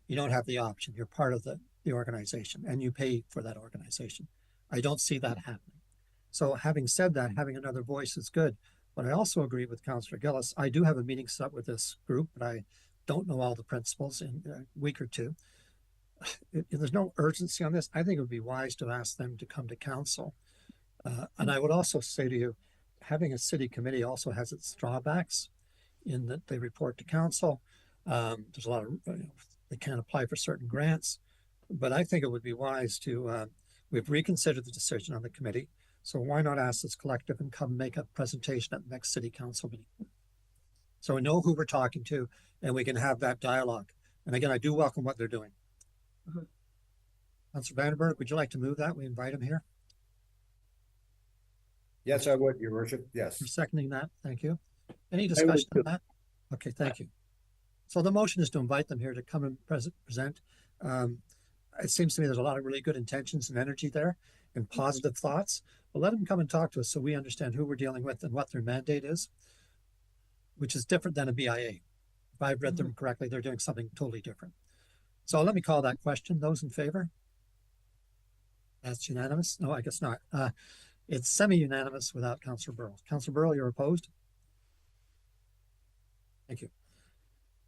You don't have the option. You're part of the organization, and you pay for that organization. I don't see that happening. So having said that, having another voice is good. But I also agree with Councillor Gillis. I do have a meeting set with this group, but I don't know all the principles in a week or two. There's no urgency on this. I think it would be wise to ask them to come to council. And I would also say to you, having a city committee also has its drawbacks in that they report to council. There's a lot of, they can't apply for certain grants, but I think it would be wise to, we've reconsidered the decision on the committee. So why not ask this collective and come make a presentation at the next city council meeting? So we know who we're talking to and we can have that dialogue. And again, I do welcome what they're doing. Councillor Vandenberg, would you like to move that? We invite him here. Yes, I would, Your Worship. Yes. You're seconding that. Thank you. Any discussion on that? Okay, thank you. So the motion is to invite them here to come and present. It seems to me there's a lot of really good intentions and energy there and positive thoughts. But let them come and talk to us so we understand who we're dealing with and what their mandate is, which is different than a BIA. If I've read them correctly, they're doing something totally different. So let me call that question. Those in favor? That's unanimous. No, I guess not. It's semi-unanimous without Councillor Burrell. Councillor Burrell, you're opposed? Thank you.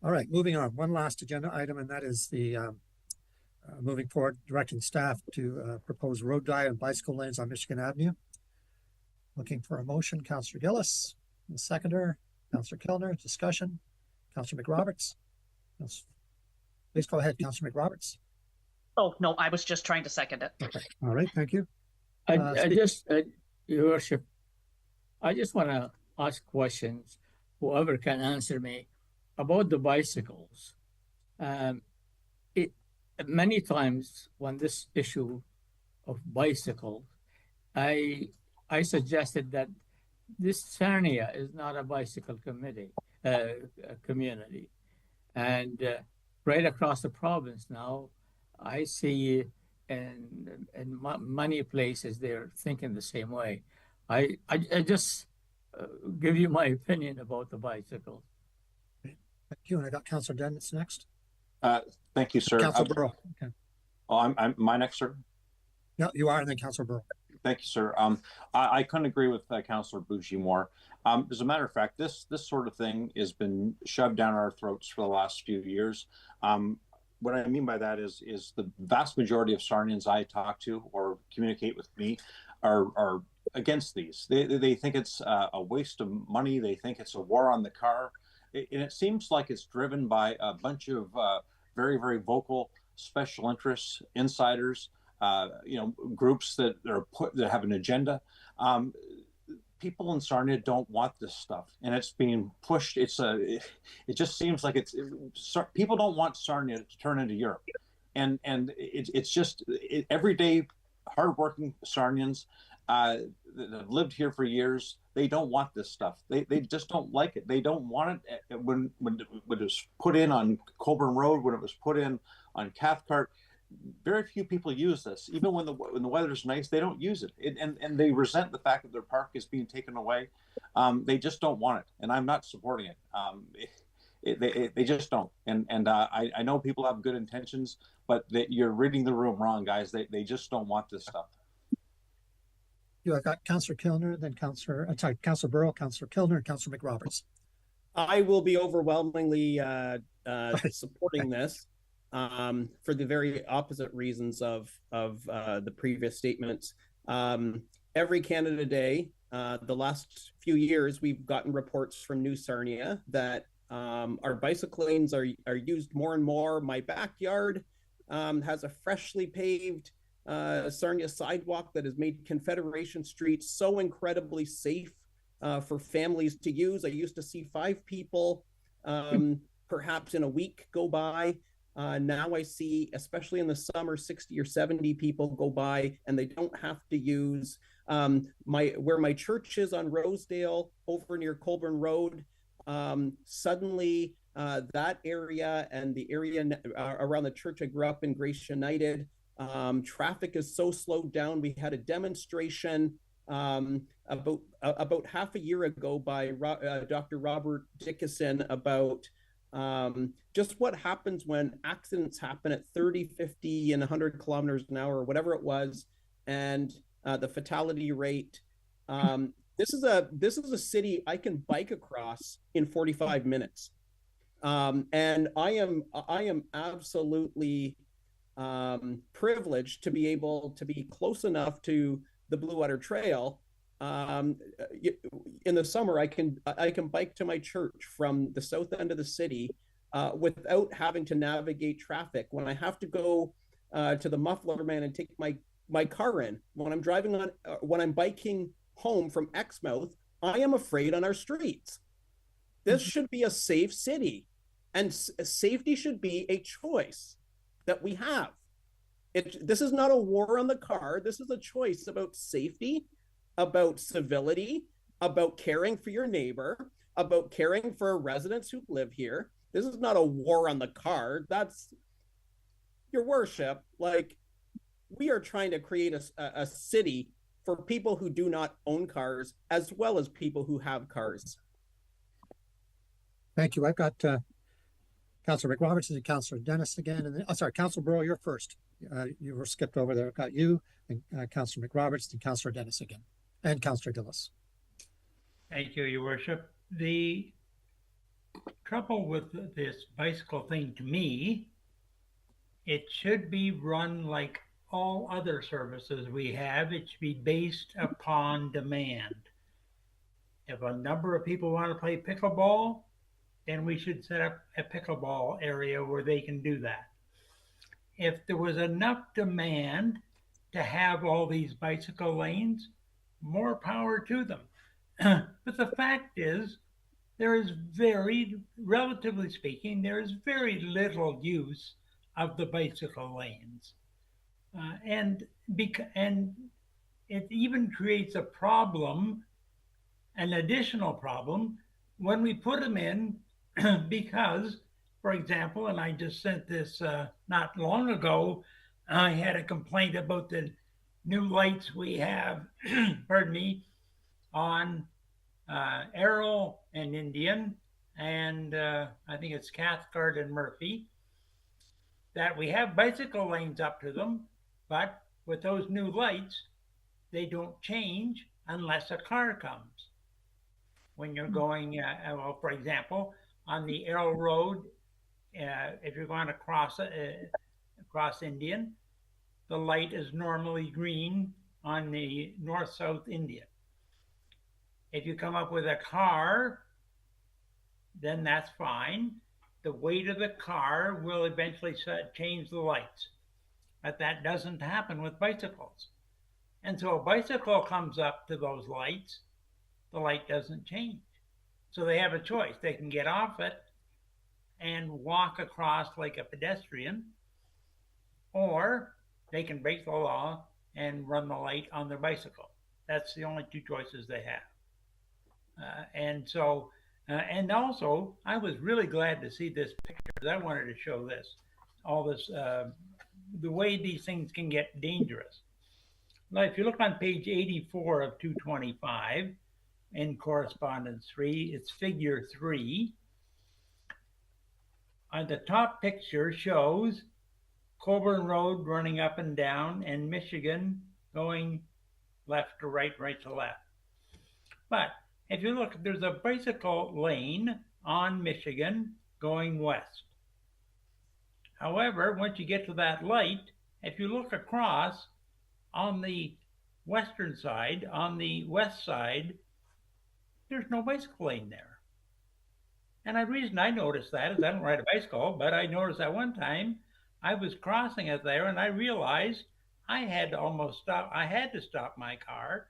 All right, moving on. One last agenda item, and that is the moving forward, directing staff to propose road diet and bicycle lanes on Michigan Avenue. Looking for a motion, Councillor Gillis, the seconder, Councillor Kellner, discussion, Councillor McRoberts. Please go ahead, Councillor McRoberts. Oh, no, I was just trying to second it. Okay. All right, thank you. Your Worship, I just want to ask questions, whoever can answer me, about the bicycles. Many times when this issue of bicycles, I suggested that this Sarnia is not a bicycle community, and right across the province now, I see in many places they're thinking the same way. I just give you my opinion about the bicycles. Thank you. And I got Councillor Dennis next. Thank you, sir. Councillor Burrell. Okay. Oh, I'm my next, sir. Yeah, you are, and then Councillor Burrell. Thank you, sir. I couldn't agree with Councillor Bougie more. As a matter of fact, this sort of thing has been shoved down our throats for the last few years. What I mean by that is the vast majority of Sarnians I talk to or communicate with me are against these. They think it's a waste of money. They think it's a war on the car. And it seems like it's driven by a bunch of very, very vocal special interests, insiders, groups that have an agenda. People in Sarnia don't want this stuff, and it's being pushed. It just seems like people don't want Sarnia to turn into Europe, and it's just everyday hardworking Sarnians that have lived here for years. They don't want this stuff. They just don't like it. They don't want it when it was put in on Colburn Road, when it was put in on Cathcart. Very few people use this. Even when the weather's nice, they don't use it. And they resent the fact that their park is being taken away. They just don't want it, and I'm not supporting it. They just don't. And I know people have good intentions, but you're reading the room wrong, guys. They just don't want this stuff. I got Councillor Kellner, then Councillor Burrell, Councillor Kellner, and Councillor McRoberts. I will be overwhelmingly supporting this. For the very opposite reasons of the previous statements. Every Canada Day, the last few years, we've gotten reports from New Sarnia that our bicycle lanes are used more and more. My backyard has a freshly paved Sarnia sidewalk that has made Confederation Street so incredibly safe for families to use. I used to see 5 people perhaps in a week go by. Now I see, especially in the summer, 60 or 70 people go by, and they don't have to use where my church is on Rosedale over near Colburn Road. Suddenly that area and the area around the church I grew up in, Grace United, traffic is so slowed down. We had a demonstration about half a year ago by Dr. Robert Dickinson about just what happens when accidents happen at 30, 50, and 100 kilometers an hour, or whatever it was, and the fatality rate. This is a city I can bike across in 45 minutes, and I am absolutely privileged to be able to be close enough to the Blue Water Trail. In the summer, I can bike to my church from the south end of the city without having to navigate traffic. When I have to go to the Muffler Man and take my car in. When I'm driving on, when I'm biking home from Exmouth, I am afraid on our streets. This should be a safe city, and safety should be a choice that we have. This is not a war on the car. This is a choice about safety, about civility, about caring for your neighbor, about caring for residents who live here. This is not a war on the car. That's, your worship, like, we are trying to create a city for people who do not own cars, as well as people who have cars. Thank you. I've got Councillor McRoberts and Councillor Dennis again. And then, sorry, Councillor Burrow, you're first. You were skipped over there. I've got you and Councillor McRoberts and Councillor Dennis again, and Councillor Gillis. Thank you, Your Worship. The trouble with this bicycle thing, to me, it should be run like all other services we have. It should be based upon demand. If a number of people want to play pickleball, then we should set up a pickleball area where they can do that. If there was enough demand to have all these bicycle lanes, more power to them. But the fact is, there is relatively speaking, there is very little use of the bicycle lanes. And it even creates a problem, an additional problem, when we put them in, because, for example, and I just sent this not long ago, I had a complaint about the new lights we have, pardon me, on Errol and Indian, and I think it's Cathcart and Murphy, that we have bicycle lanes up to them, but with those new lights, they don't change unless a car comes. When you're going, well, for example, on the Errol Road, if you're going across Indian, the light is normally green on the north-south Indian. If you come up with a car, then that's fine. The weight of the car will eventually change the lights. But that doesn't happen with bicycles. And so a bicycle comes up to those lights, the light doesn't change. So they have a choice. They can get off it and walk across like a pedestrian, or they can break the law and run the light on their bicycle. That's the only two choices they have. And also, I was really glad to see this picture. I wanted to show this, all this, the way these things can get dangerous. Now, if you look on page 84 of 225 in Correspondence 3, it's figure 3. On the top picture shows Coburn Road running up and down and Michigan going left to right, right to left. But if you look, there's a bicycle lane on Michigan going west. However, once you get to that light, if you look across on the western side, on the west side, there's no bicycle lane there. And the reason I noticed that is I don't ride a bicycle, but I noticed that one time I was crossing it there and I realized I had to stop my car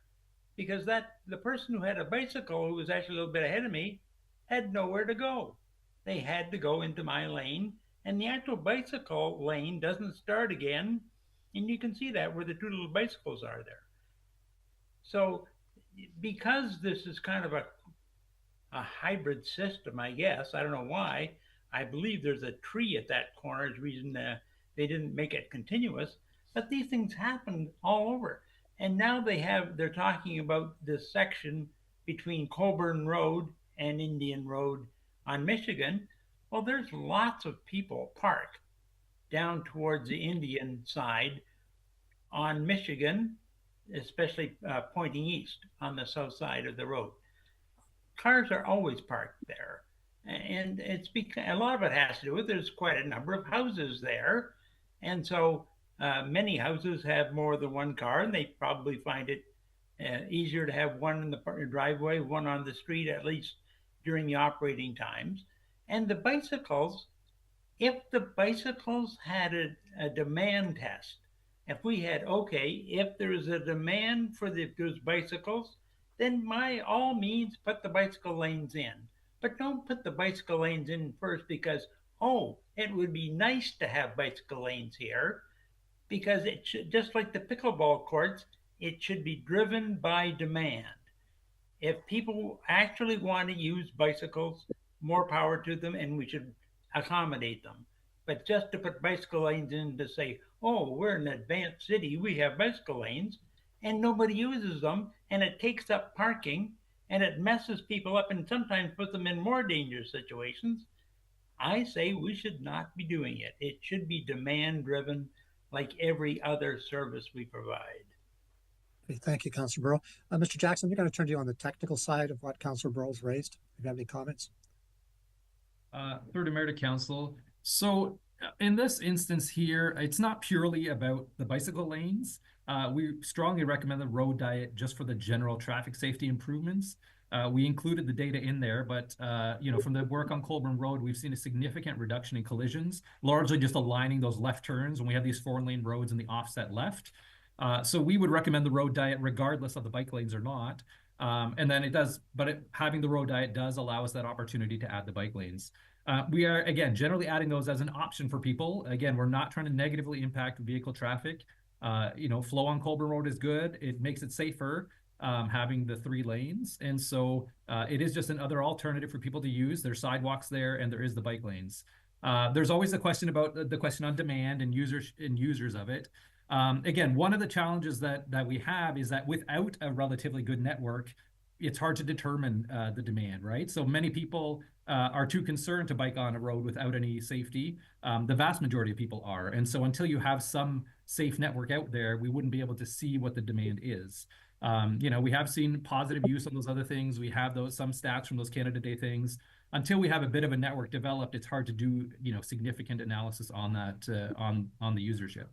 because the person who had a bicycle, who was actually a little bit ahead of me, had nowhere to go. They had to go into my lane, and the actual bicycle lane doesn't start again, and you can see that where the two little bicycles are there. So because this is kind of a hybrid system, I guess, I don't know why, I believe there's a tree at that corner is the reason they didn't make it continuous, but these things happen all over. And now they're talking about this section between Coburn Road and Indian Road on Michigan. Well, there's lots of people parked down towards the Indian side on Michigan, especially pointing east on the south side of the road. Cars are always parked there. And it's because a lot of it has to do with there's quite a number of houses there. And so many houses have more than one car, and they probably find it easier to have one in the driveway, one on the street, at least during the operating times. And the bicycles, if the bicycles had a demand test, if we had, okay, if there's a demand for those bicycles, then by all means put the bicycle lanes in. But don't put the bicycle lanes in first because, oh, it would be nice to have bicycle lanes here, because it should, just like the pickleball courts, it should be driven by demand. If people actually want to use bicycles, more power to them, and we should accommodate them. But just to put bicycle lanes in to say, oh, we're an advanced city, we have bicycle lanes, and nobody uses them, and it takes up parking, and it messes people up and sometimes puts them in more dangerous situations, I say we should not be doing it. It should be demand driven like every other service we provide. Okay, thank you, Councillor Burrow. Mr. Jackson, I'm going to turn to you on the technical side of what Councillor Burrow's raised. If you have any comments. Through the Mayor to Council. So in this instance here, it's not purely about the bicycle lanes. We strongly recommend the road diet just for the general traffic safety improvements. We included the data in there, but from the work on Colburn Road, we've seen a significant reduction in collisions, largely just aligning those left turns when we have these 4-lane roads in the offset left. So we would recommend the road diet regardless of the bike lanes or not. And then having the road diet does allow us that opportunity to add the bike lanes. We are, again, generally adding those as an option for people. Again, we're not trying to negatively impact vehicle traffic. Flow on Colburn Road is good. It makes it safer having the 3 lanes. And so it is just another alternative for people to use. There's sidewalks there and there is the bike lanes. There's always the question about the question on demand and users of it. Again, one of the challenges that we have is that without a relatively good network, it's hard to determine the demand, right? So many people are too concerned to bike on a road without any safety. The vast majority of people are. And so until you have some safe network out there, we wouldn't be able to see what the demand is. We have seen positive use on those other things. We have some stats from those Canada Day things. Until we have a bit of a network developed, it's hard to do, significant analysis on that, on the usership.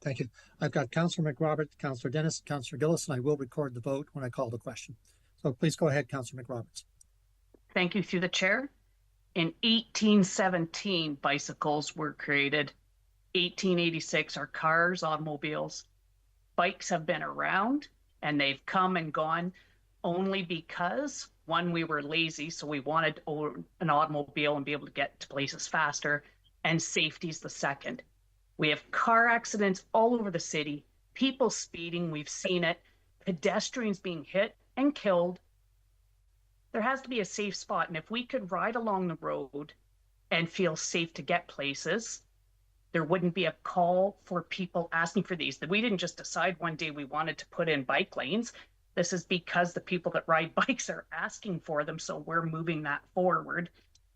Thank you. I've got Councillor McRobert, Councillor Dennis, Councillor Gillis, and I will record the vote when I call the question. So please go ahead, Councillor McRoberts. Thank you, through the chair. In 1817, bicycles were created. 1886 are cars, automobiles. Bikes have been around and they've come and gone only because, one, we were lazy, so we wanted an automobile and be able to get to places faster, and safety's the second. We have car accidents all over the city, people speeding, we've seen it, pedestrians being hit and killed. There has to be a safe spot, and if we could ride along the road and feel safe to get places, there wouldn't be a call for people asking for these. That we didn't just decide one day we wanted to put in bike lanes. This is because the people that ride bikes are asking for them, so we're moving that forward.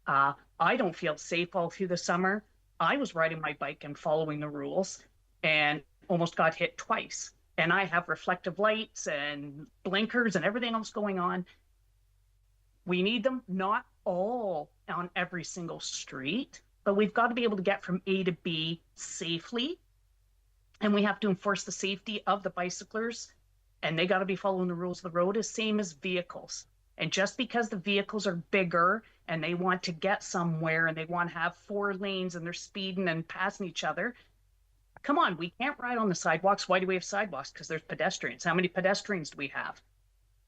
I don't feel safe all through the summer. I was riding my bike and following the rules and almost got hit twice. And I have reflective lights and blinkers and everything else going on. We need them, not all on every single street, but we've got to be able to get from A to B safely. And we have to enforce the safety of the bicyclers, and they got to be following the rules of the road, as same as vehicles. And just because the vehicles are bigger and they want to get somewhere and they want to have 4 lanes and they're speeding and passing each other, come on, we can't ride on the sidewalks. Why do we have sidewalks? Because there's pedestrians. How many pedestrians do we have?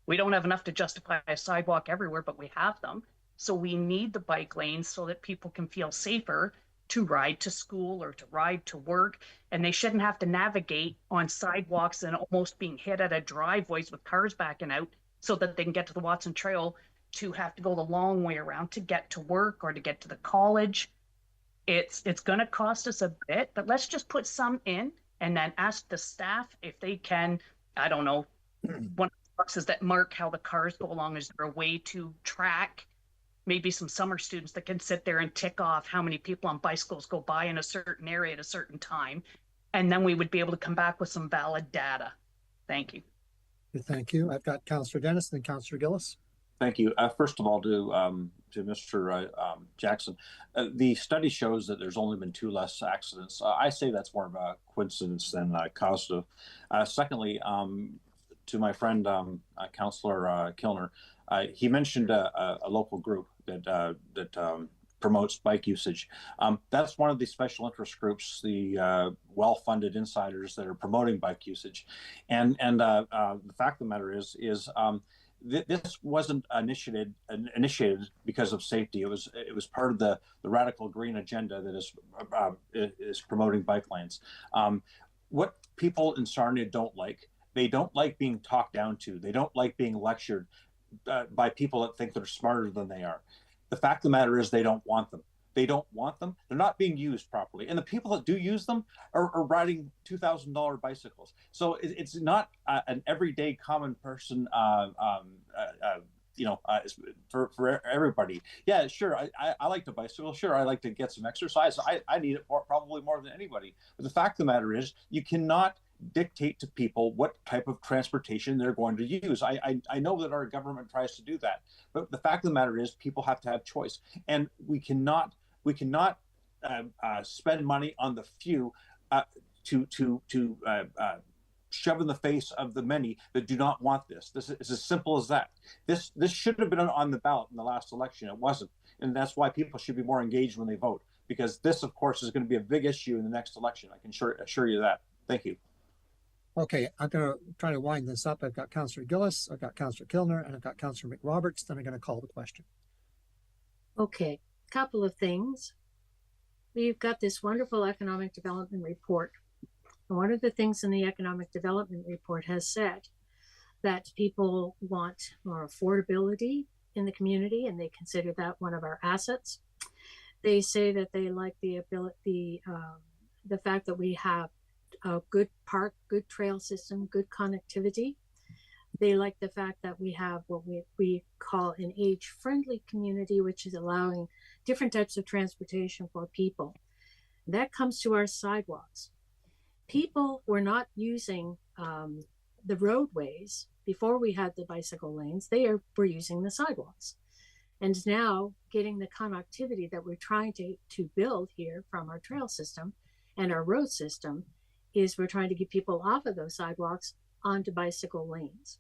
We don't have enough to justify a sidewalk everywhere, but we have them. So we need the bike lanes so that people can feel safer to ride to school or to ride to work. And they shouldn't have to navigate on sidewalks and almost being hit at a driveways with cars backing out so that they can get to the Watson Trail, to have to go the long way around to get to work or to get to the college. It's going to cost us a bit, but let's just put some in and then ask the staff if they can, I don't know, one of the boxes that mark how the cars go along, is there a way to track maybe some summer students that can sit there and tick off how many people on bicycles go by in a certain area at a certain time? And then we would be able to come back with some valid data. Thank you. Thank you. I've got Councillor Dennis and then Councillor Gillis. Thank you. First of all, to Mr. Jackson, the study shows that there's only been 2 less accidents. I say that's more of a coincidence than causative. Secondly, to my friend Councillor Kilner, he mentioned a local group that promotes bike usage. That's one of the special interest groups, the well-funded insiders that are promoting bike usage. And the fact of the matter is this wasn't initiated because of safety. It was part of the radical green agenda that is promoting bike lanes. What people in Sarnia don't like, they don't like being talked down to. They don't like being lectured by people that think they're smarter than they are. The fact of the matter is they don't want them. They don't want them. They're not being used properly. And the people that do use them are riding $2,000 bicycles. So it's not an everyday common person, for everybody. Yeah, sure. I like to bicycle. Sure, I like to get some exercise. I need it probably more than anybody. But the fact of the matter is you cannot dictate to people what type of transportation they're going to use. I know that our government tries to do that, but the fact of the matter is people have to have choice, and we cannot spend money on the few to shove in the face of the many that do not want this. This is as simple as that. This should have been on the ballot in the last election. It wasn't, and that's why people should be more engaged when they vote, because this, of course, is going to be a big issue in the next election. I can assure you that. Thank you. Okay, I'm going to try to wind this up. I've got Councillor Gillis, I've got Councillor Kilner, and I've got Councillor McRoberts. Then I'm going to call the question. Okay, couple of things. We've got this wonderful economic development report. And one of the things in the economic development report has said that people want more affordability in the community, and they consider that one of our assets. They say that they like the ability, the fact that we have a good park, good trail system, good connectivity. They like the fact that we have what we call an age-friendly community, which is allowing different types of transportation for people. That comes to our sidewalks. People were not using the roadways before we had the bicycle lanes. Were using the sidewalks. And now getting the connectivity that we're trying to build here from our trail system and our road system is we're trying to get people off of those sidewalks onto bicycle lanes.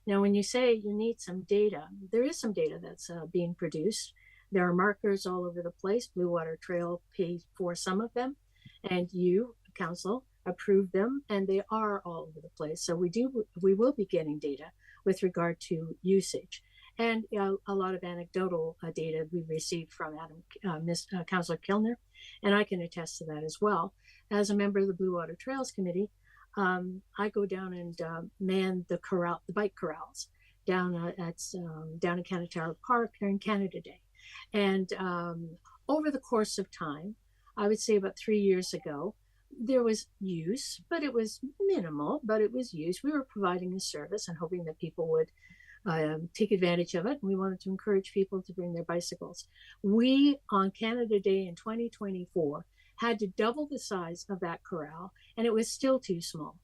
Now, when you say you need some data, there is some data that's being produced. There are markers all over the place. Blue Water Trail paid for some of them, and you, Council, approved them, and they are all over the place. So we will be getting data with regard to usage, and a lot of anecdotal data we received from Councillor Kilner, and I can attest to that as well. As a member of the Blue Water Trails Committee, I go down and man the bike corrals down in Canada Park during Canada Day. And over the course of time, I would say about 3 years ago, there was use, but it was minimal, but it was used. We were providing a service and hoping that people would take advantage of it. And we wanted to encourage people to bring their bicycles. We, on Canada Day in 2024, had to double the size of that corral, and it was still too small.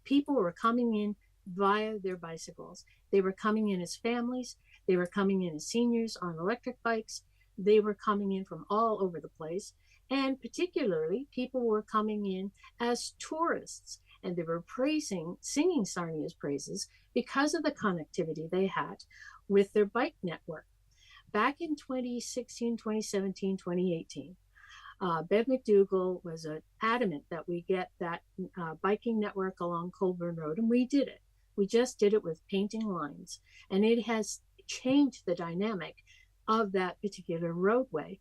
People were coming in via their bicycles. They were coming in as families. They were coming in as seniors on electric bikes. They were coming in from all over the place. And particularly, people were coming in as tourists, and they were singing Sarnia's praises because of the connectivity they had with their bike network. Back in 2016, 2017, 2018, Bev McDougall was adamant that we get that biking network along Colburn Road, and we did it. We just did it with painting lines, and it has changed the dynamic of that particular roadway.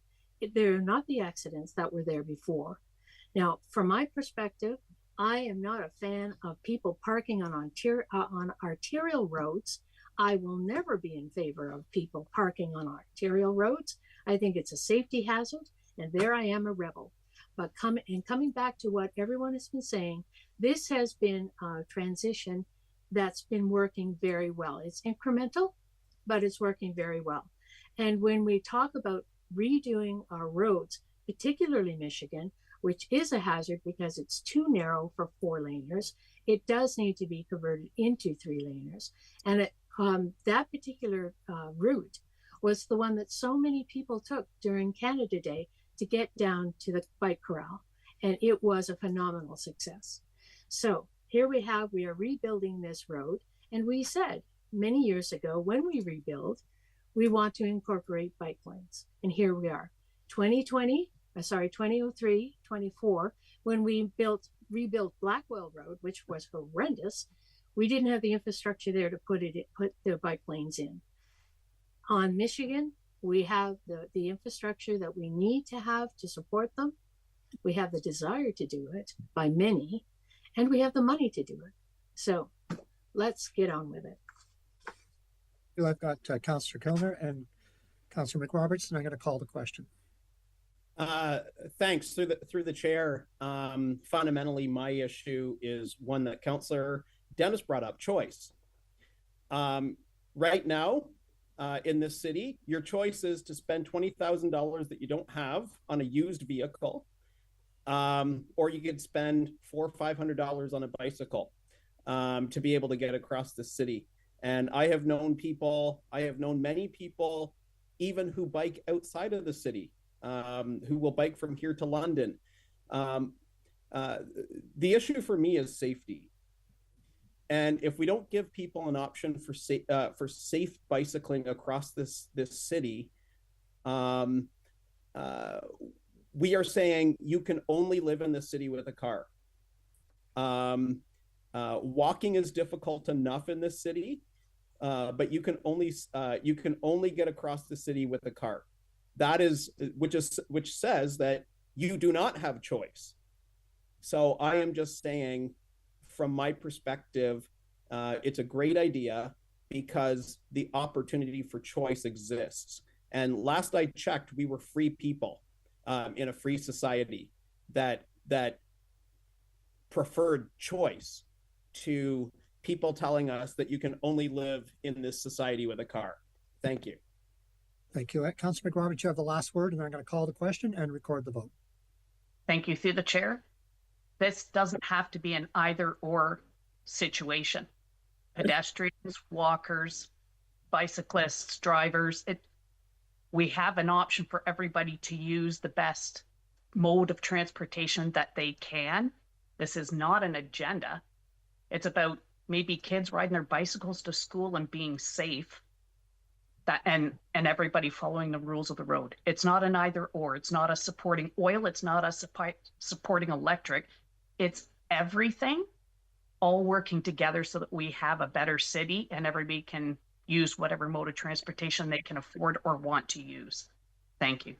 They're not the accidents that were there before. Now, from my perspective, I am not a fan of people parking on arterial roads. I will never be in favor of people parking on arterial roads. I think it's a safety hazard, and there I am, a rebel. But coming back to what everyone has been saying, this has been a transition that's been working very well. It's incremental, but it's working very well. And when we talk about redoing our roads, particularly Michigan, which is a hazard because it's too narrow for 4-laners, it does need to be converted into 3-laners. And that particular route was the one that so many people took during Canada Day to get down to the bike corral. And it was a phenomenal success. So here we are rebuilding this road. And we said many years ago, when we rebuild, we want to incorporate bike lanes. And here we are. 2003, 24, when we rebuilt Blackwell Road, which was horrendous, we didn't have the infrastructure there to put the bike lanes in. On Michigan, we have the infrastructure that we need to have to support them. We have the desire to do it by many, and we have the money to do it. So let's get on with it. I've got Councillor Kilner and Councillor McRoberts, and I'm going to call the question. Thanks. Through the chair, fundamentally, my issue is one that Councillor Dennis brought up: choice. Right now, in this city, your choice is to spend $20,000 that you don't have on a used vehicle, or you could spend $400 or $500 on a bicycle to be able to get across the city. And I have known many people, even who bike outside of the city, who will bike from here to London. The issue for me is safety. And if we don't give people an option for safe bicycling across this city, we are saying you can only live in the city with a car. Walking is difficult enough in this city, but you can only get across the city with a car. That is which says that you do not have choice. So I am just saying, from my perspective, it's a great idea because the opportunity for choice exists. And last I checked, we were free people in a free society that preferred choice to people telling us that you can only live in this society with a car. Thank you. Thank you. Councillor McRoberts, you have the last word, and I'm going to call the question and record the vote. Thank you. Through the chair, this doesn't have to be an either-or situation. Pedestrians, walkers, bicyclists, drivers, we have an option for everybody to use the best mode of transportation that they can. This is not an agenda. It's about maybe kids riding their bicycles to school and being safe, and everybody following the rules of the road. It's not an either or. It's not a supporting oil. It's not a supporting electric. It's everything all working together so that we have a better city and everybody can use whatever mode of transportation they can afford or want to use. Thank you.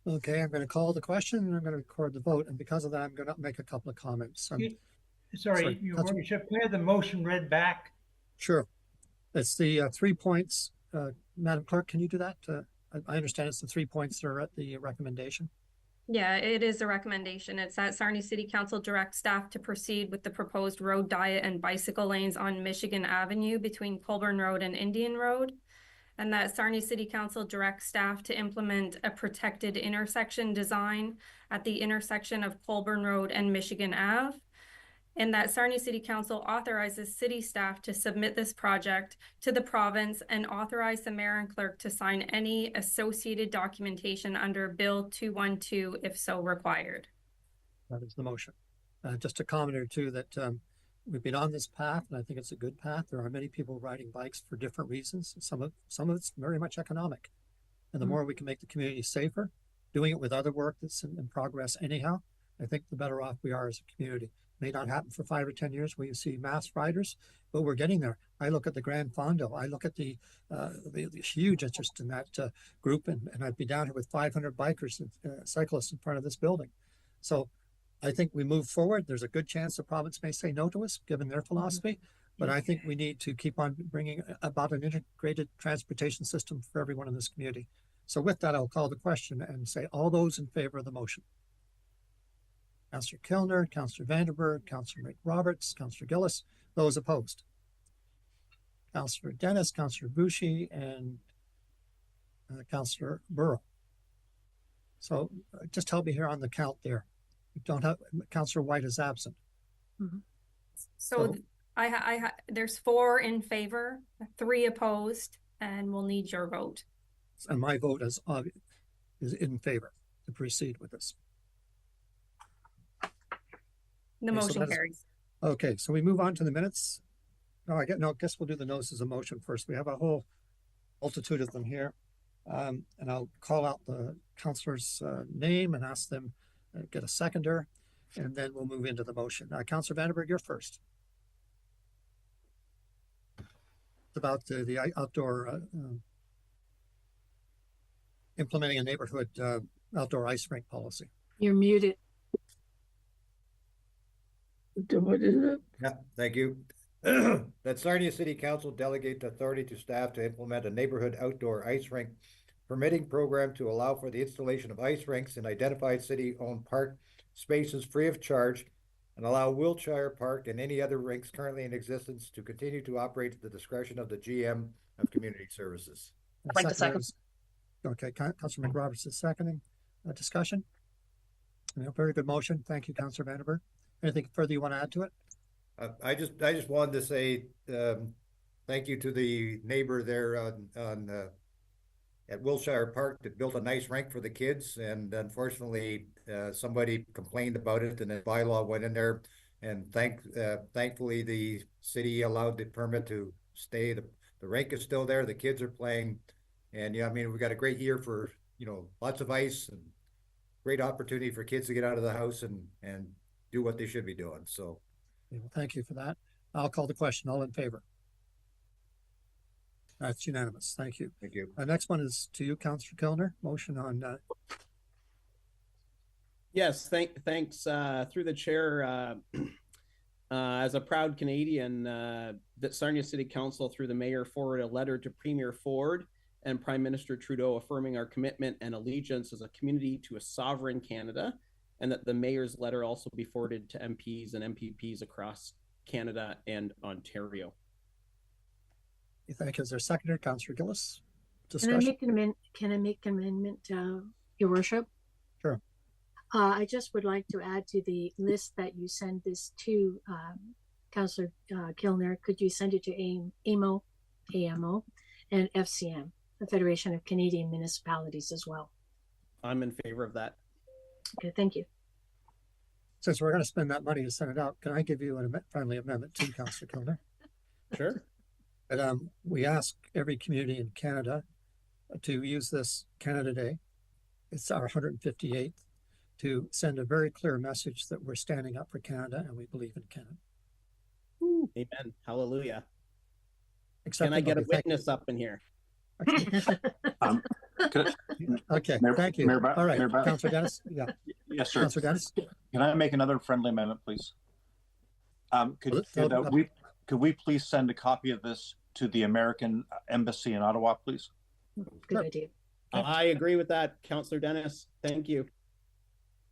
Okay, I'm going to call the question and I'm going to record the vote. And because of that, I'm going to make a couple of comments. Sorry, Your Worship, can I have the motion read back? Sure. It's the 3 points. Madam Clerk, can you do that? I understand it's the 3 points that are at the recommendation. Yeah, it is a recommendation. It's that Sarnia City Council direct staff to proceed with the proposed road diet and bicycle lanes on Michigan Avenue between Colburn Road and Indian Road. And that Sarnia City Council direct staff to implement a protected intersection design at the intersection of Colburn Road and Michigan Ave. And that Sarnia City Council authorizes city staff to submit this project to the province and authorize the mayor and clerk to sign any associated documentation under Bill 212 if so required. That is the motion. Just a comment or two that we've been on this path, and I think it's a good path. There are many people riding bikes for different reasons. Some of it's very much economic. And the more we can make the community safer, doing it with other work that's in progress anyhow, I think the better off we are as a community. May not happen for 5 or 10 years where you see mass riders, but we're getting there. I look at the Grand Fondo. I look at the huge interest in that group, and I'd be down here with 500 bikers and cyclists in front of this building. So I think we move forward. There's a good chance the province may say no to us, given their philosophy, but I think we need to keep on bringing about an integrated transportation system for everyone in this community. So with that, I'll call the question and say all those in favor of the motion. Councillor Kilner, Councillor Vandenberg, Councillor McRoberts, Councillor Gillis. Those opposed? Councillor Dennis, Councillor Bouchy, and Councillor Burrow. So just help me here on the count there. We don't have Councillor White is absent. Mm-hmm. So there's 4 in favor, 3 opposed, and we'll need your vote. And my vote is in favor to proceed with this. The motion carries. Okay, so we move on to the minutes. I guess we'll do the notices of motion first. We have a whole multitude of them here. And I'll call out the councillor's name and ask them get a seconder, and then we'll move into the motion. Councillor Vandenberg, you're first. It's about the outdoor implementing a neighborhood outdoor ice rink policy. You're muted. What is it? Yeah, thank you. That Sarnia City Council delegate authority to staff to implement a neighborhood outdoor ice rink permitting program to allow for the installation of ice rinks in identified city-owned park spaces free of charge, and allow Wiltshire Park and any other rinks currently in existence to continue to operate at the discretion of the GM of Community Services. I'd like to second. Okay, Councillor McRoberts is seconding. Discussion? Very good motion. Thank you, Councillor Vandenberg. Anything further you want to add to it? I just wanted to say thank you to the neighbor there at Wilshire Park that built a nice rink for the kids, and unfortunately somebody complained about it and the bylaw went in there, and thankfully the city allowed the permit to stay. The rink is still there, the kids are playing, and yeah, I mean, we got a great year for, you know, lots of ice and great opportunity for kids to get out of the house and do what they should be doing. So well, thank you for that. I'll call the question. All in favor? That's unanimous. Thank you. Thank you. Next one is to you, Councillor Kilner. Motion on. Yes, thanks. Through the chair, as a proud Canadian, that Sarnia City Council, through the mayor, forwarded a letter to Premier Ford and Prime Minister Trudeau affirming our commitment and allegiance as a community to a sovereign Canada, and that the mayor's letter also be forwarded to MPs and MPPs across Canada and Ontario. Thank you. Is there a seconder? Councillor Gillis. Can I make an amendment, Your Worship? Sure. I just would like to add to the list that you send this to Councillor Kilner. Could you send it to AMO, and FCM, the Federation of Canadian Municipalities, as well? I'm in favor of that. Okay, thank you. Since we're going to spend that money to send it out, can I give you a friendly amendment too, Councillor Kilner? Sure. But we ask every community in Canada to use this Canada Day. It's our 158th, to send a very clear message that we're standing up for Canada and we believe in Canada. Ooh, amen. Hallelujah. Except Can I get a witness up in here? Okay, okay. Thank you. All right, Councillor Dennis. Yeah. Yes, sir. Councillor Dennis. Can I make another friendly amendment, please? Could we please send a copy of this to the American Embassy in Ottawa, please? Good idea. I agree with that, Councillor Dennis. Thank you.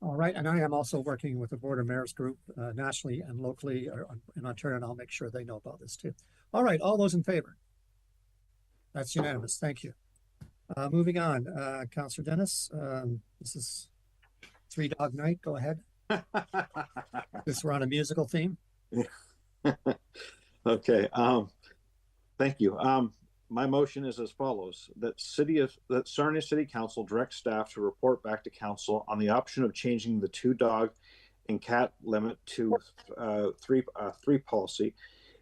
All right, and I am also working with the Board of Mayors group nationally and locally in Ontario, and I'll make sure they know about this too. All right, all those in favor? That's unanimous. Thank you. Moving on, Councillor Dennis. This is Three Dog Night. Go ahead. We're on a musical theme. Okay. Thank you. My motion is as follows: that Sarnia City Council direct staff to report back to council on the option of changing the 2 dog and cat limit to three policy.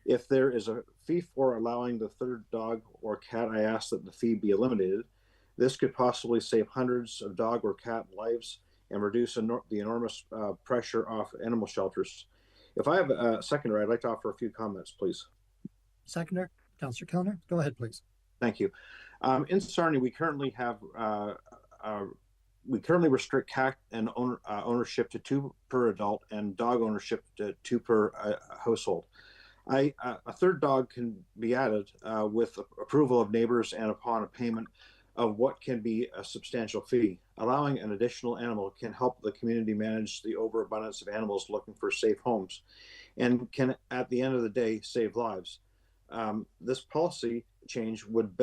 If there is a fee for allowing the 3rd dog or cat, I ask that the fee be eliminated. This could possibly save hundreds of dog or cat lives and reduce the enormous pressure off animal shelters. If I have a seconder, I'd like to offer a few comments, please. Seconder, Councillor Kilner, go ahead, please. Thank you. In Sarnia, we currently have restrict cat and ownership to 2 per adult and dog ownership to 2 per household. A 3rd dog can be added with approval of neighbors and upon a payment of what can be a substantial fee. Allowing an additional animal can help the community manage the overabundance of animals looking for safe homes, and can, at the end of the day, save lives. This policy change would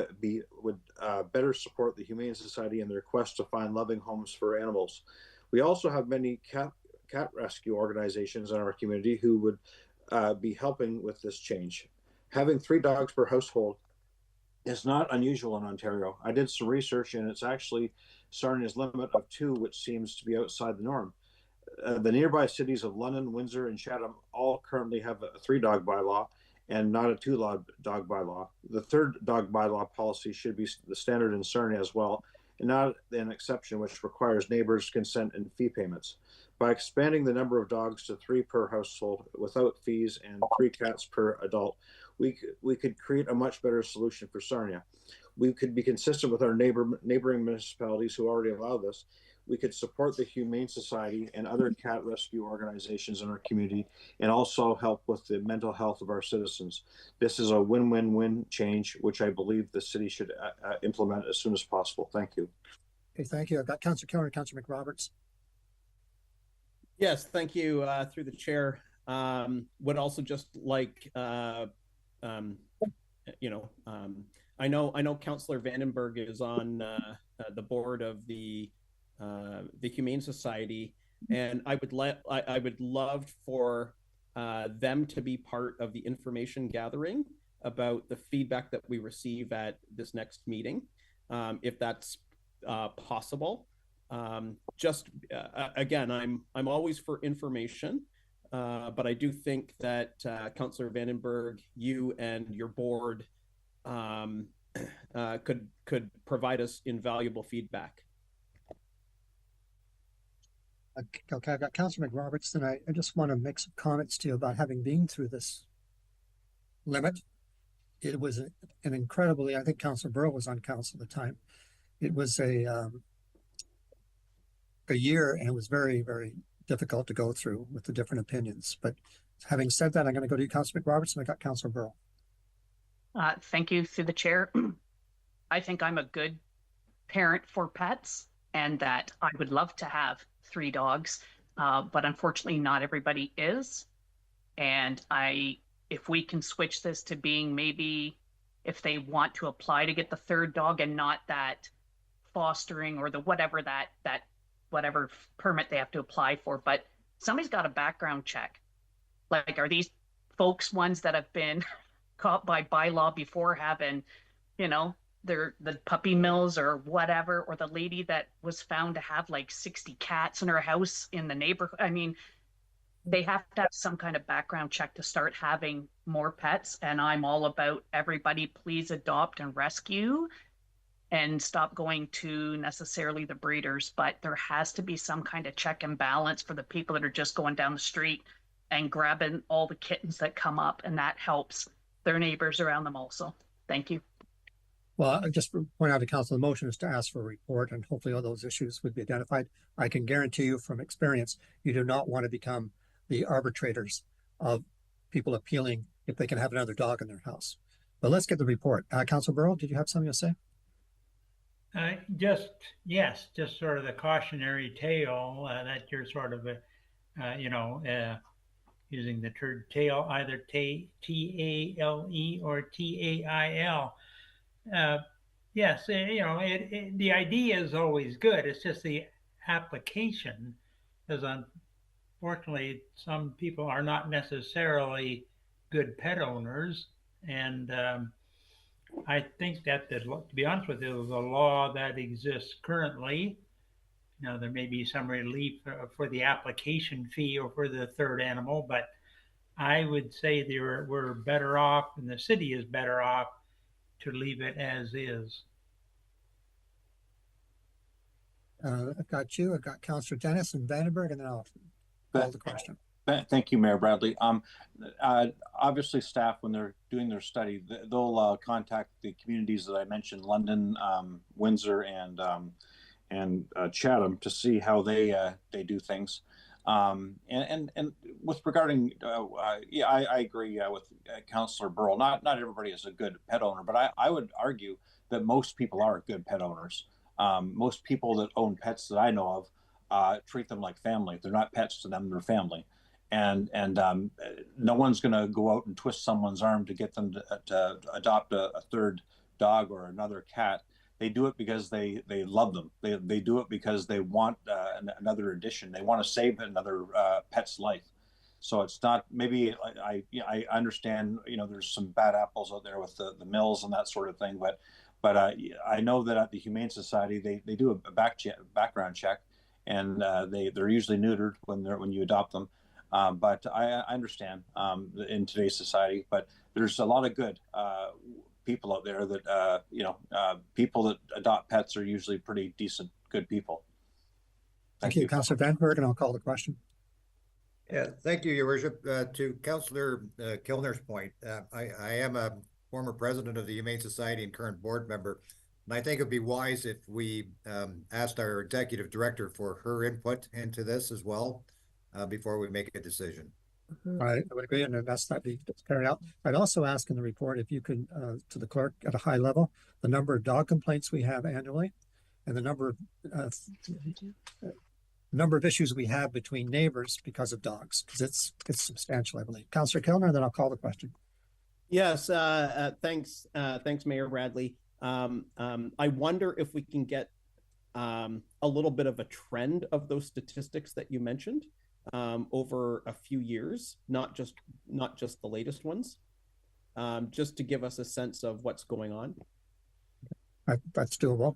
better support the Humane Society in their quest to find loving homes for animals. We also have many cat rescue organizations in our community who would be helping with this change. Having 3 dogs per household is not unusual in Ontario. I did some research, and it's actually Sarnia's limit of 2, which seems to be outside the norm. The nearby cities of London, Windsor, and Chatham all currently have a 3 dog bylaw, and not a two-dog bylaw. The third dog bylaw policy should be the standard in Sarnia as well, and not an exception which requires neighbors' consent and fee payments. By expanding the number of dogs to 3 per household without fees and 3 cats per adult, we could create a much better solution for Sarnia. We could be consistent with our neighboring municipalities who already allow this. We could support the Humane Society and other cat rescue organizations in our community, and also help with the mental health of our citizens. This is a win-win-win change, which I believe the city should implement as soon as possible. Thank you. Okay, thank you. I've got Councillor Keller and Councillor McRoberts. Yes, thank you, through the chair. Would also just like, I know Councillor Vandenberg is on the board of the Humane Society, and I would love for them to be part of the information gathering about the feedback that we receive at this next meeting, if that's possible. Again, I'm always for information, but I do think that Councillor Vandenberg, you and your board could provide us invaluable feedback. Okay, I've got Councillor McRoberts, and I just want to make some comments to you about having been through this limit. It was an incredibly, I think Councillor Burrow was on council at the time. It was a year, and it was very, very difficult to go through with the different opinions. But having said that, I'm going to go to you, Councillor McRoberts, and I got Councillor Burrow. Thank you, through the chair. I think I'm a good parent for pets, and that I would love to have 3 dogs, but unfortunately not everybody is. And if we can switch this to being, maybe if they want to apply to get the 3rd dog and not that fostering or the whatever whatever permit they have to apply for, but somebody's got a background check. Like, are these folks ones that have been caught by bylaw before, having, the puppy mills or whatever, or the lady that was found to have like 60 cats in her house in the neighborhood? I mean, they have to have some kind of background check to start having more pets. And I'm all about everybody, please adopt and rescue and stop going to necessarily the breeders, but there has to be some kind of check and balance for the people that are just going down the street and grabbing all the kittens that come up, and that helps their neighbors around them also. Thank you. Well, I just point out to council, the motion is to ask for a report, and hopefully all those issues would be identified. I can guarantee you from experience, you do not want to become the arbitrators of people appealing if they can have another dog in their house. But let's get the report. Councillor Burrow, did you have something to say? Just sort of the cautionary tale that you're sort of, using the term tail, either T-A-L-E or T-A-I-L. Yes, the idea is always good. It's just the application, because unfortunately some people are not necessarily good pet owners, and I think that to be honest with you, the law that exists currently, there may be some relief for the application fee or for the 3rd animal, but I would say we're better off, and the city is better off, to leave it as is. I've got you. I've got Councillor Dennis and Vandenberg, and then I'll call the question. Thank you, Mayor Bradley. Obviously, staff, when they're doing their study, they'll contact the communities that I mentioned, London, Windsor, and Chatham, to see how they do things. And with regarding, I agree with Councillor Burrow. Not everybody is a good pet owner, but I would argue that most people are good pet owners. Most people that own pets that I know of treat them like family. They're not pets to them; they're family. And no one's going to go out and twist someone's arm to get them to adopt a 3rd dog or another cat. They do it because they love them. They do it because they want another addition. They want to save another pet's life. So it's not, maybe I understand, there's some bad apples out there with the mills and that sort of thing, but I know that at the Humane Society they do a background check, and they're usually neutered when you adopt them. But I understand in today's society, but there's a lot of good people out there that, people that adopt pets are usually pretty decent, good people. Thank you, Councillor Vandenberg, and I'll call the question. Yeah, thank you, Your Worship. To Councillor Kilner's point, I am a former president of the Humane Society and current board member, and I think it'd be wise if we asked our executive director for her input into this as well before we make a decision. I would agree, and that's that be carried out. I'd also ask in the report if you could, to the clerk at a high level, the number of dog complaints we have annually, and the number of issues we have between neighbors because of dogs, because it's substantial, I believe. Councillor Kilner, then I'll call the question. Yes, thanks, Mayor Bradley. I wonder if we can get a little bit of a trend of those statistics that you mentioned over a few years, not just the latest ones, just to give us a sense of what's going on. That's doable.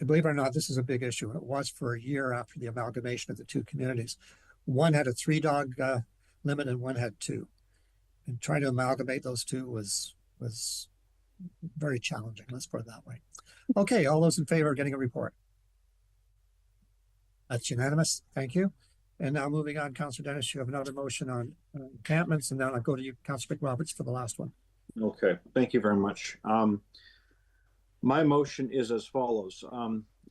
Believe it or not, this is a big issue. It was for a year after the amalgamation of the two communities. One had a 3-dog limit and one had 2. And trying to amalgamate those two was very challenging. Let's put it that way. Okay, all those in favor of getting a report? That's unanimous. Thank you. And now moving on, Councillor Dennis, you have another motion on encampments, and then I'll go to you, Councillor McRoberts, for the last one. Okay, thank you very much. My motion is as follows.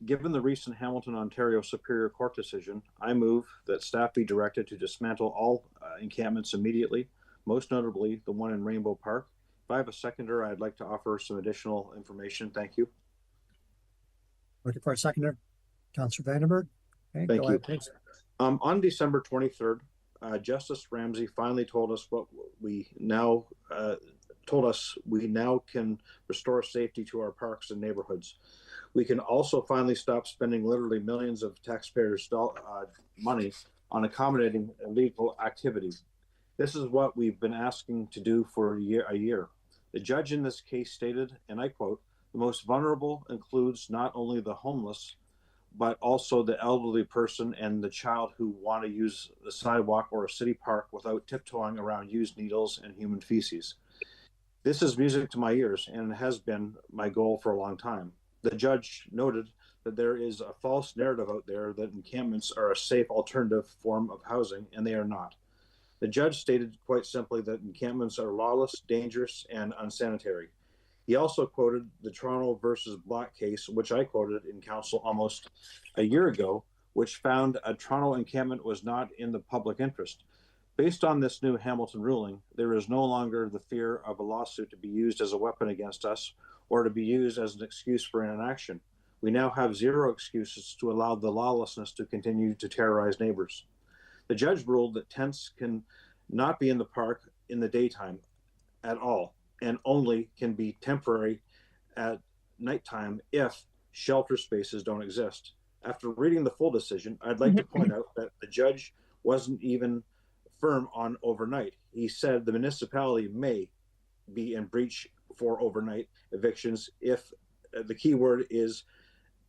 Given the recent Hamilton, Ontario Superior Court decision, I move that staff be directed to dismantle all encampments immediately, most notably the one in Rainbow Park. If I have a seconder, I'd like to offer some additional information. Thank you. Looking for a seconder. Councillor Vandenberg. Okay, thank go you. ahead, please. On December 23rd, Justice Ramsey finally told us what we now can restore safety to our parks and neighborhoods. We can also finally stop spending literally millions of taxpayers' money on accommodating illegal activities. This is what we've been asking to do for a year. The judge in this case stated, and I quote, "The most vulnerable includes not only the homeless, but also the elderly person and the child who want to use the sidewalk or a city park without tiptoeing around used needles and human feces." This is music to my ears and has been my goal for a long time. The judge noted that there is a false narrative out there that encampments are a safe alternative form of housing, and they are not. The judge stated quite simply that encampments are lawless, dangerous, and unsanitary. He also quoted the Toronto versus Black case, which I quoted in council almost a year ago, which found a Toronto encampment was not in the public interest. Based on this new Hamilton ruling, there is no longer the fear of a lawsuit to be used as a weapon against us or to be used as an excuse for inaction. We now have zero excuses to allow the lawlessness to continue to terrorize neighbors. The judge ruled that tents can not be in the park in the daytime at all and only can be temporary at nighttime if shelter spaces don't exist. After reading the full decision, I'd like to point out that the judge wasn't even firm on overnight. He said the municipality may be in breach for overnight evictions if the key word is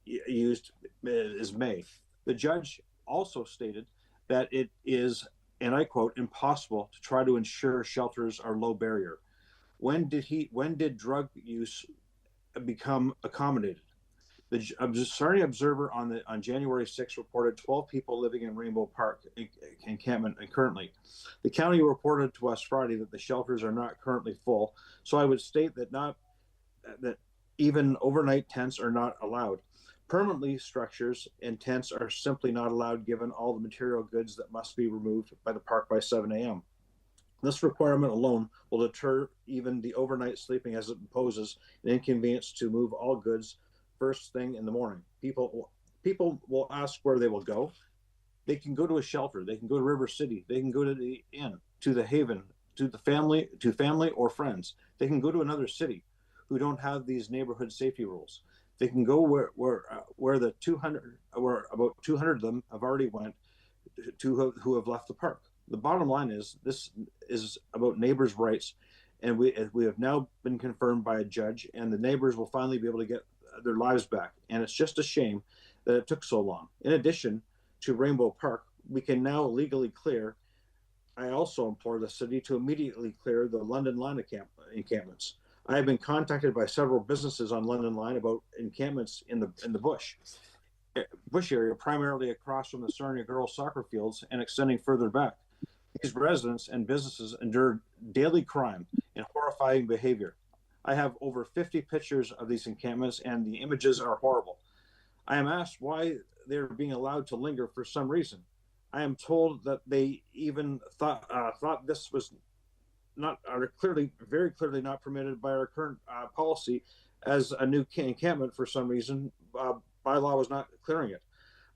used is may. The judge also stated that it is, and I quote, impossible to try to ensure shelters are low barrier. When did drug use become accommodated? The Sarnia Observer on January 6 reported 12 people living in Rainbow Park encampment currently. The county reported to us Friday that the shelters are not currently full. So I would state that even overnight tents are not allowed. Permanently structures and tents are simply not allowed given all the material goods that must be removed by the park by 7 a.m. This requirement alone will deter even the overnight sleeping as it imposes an inconvenience to move all goods first thing in the morning. People will ask where they will go. They can go to a shelter. They can go to River City. They can go to the inn, to the Haven, to family or friends. They can go to another city who don't have these neighborhood safety rules. They can go where about 200 of them have already went to who have left the park. The bottom line is this is about neighbors' rights, and we have now been confirmed by a judge, and the neighbors will finally be able to get their lives back. And it's just a shame that it took so long. In addition to Rainbow Park, we can now legally clear I also implore the city to immediately clear the London Line encampments. I have been contacted by several businesses on London Line about encampments in the bush area, primarily across from the Sarnia girls soccer fields and extending further back. These residents and businesses endure daily crime and horrifying behavior. I have over 50 pictures of these encampments, and the images are horrible. I am asked why they're being allowed to linger for some reason. I am told that they even thought this was not very clearly not permitted by our current policy as a new encampment for some reason. Bylaw was not clearing it.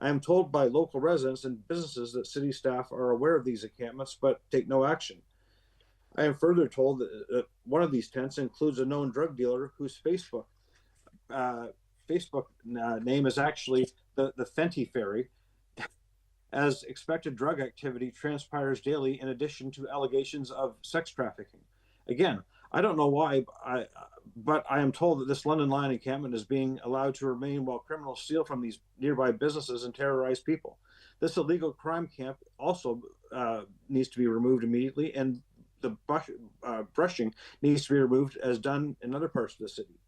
I am told by local residents and businesses that city staff are aware of these encampments but take no action. I am further told that one of these tents includes a known drug dealer whose Facebook name is actually the Fenty Ferry, as expected drug activity transpires daily in addition to allegations of sex trafficking. Again, I don't know why, but I am told that this London Line encampment is being allowed to remain while criminals steal from these nearby businesses and terrorize people. This illegal crime camp also needs to be removed immediately, and the brushing needs to be removed as done in other parts of the city.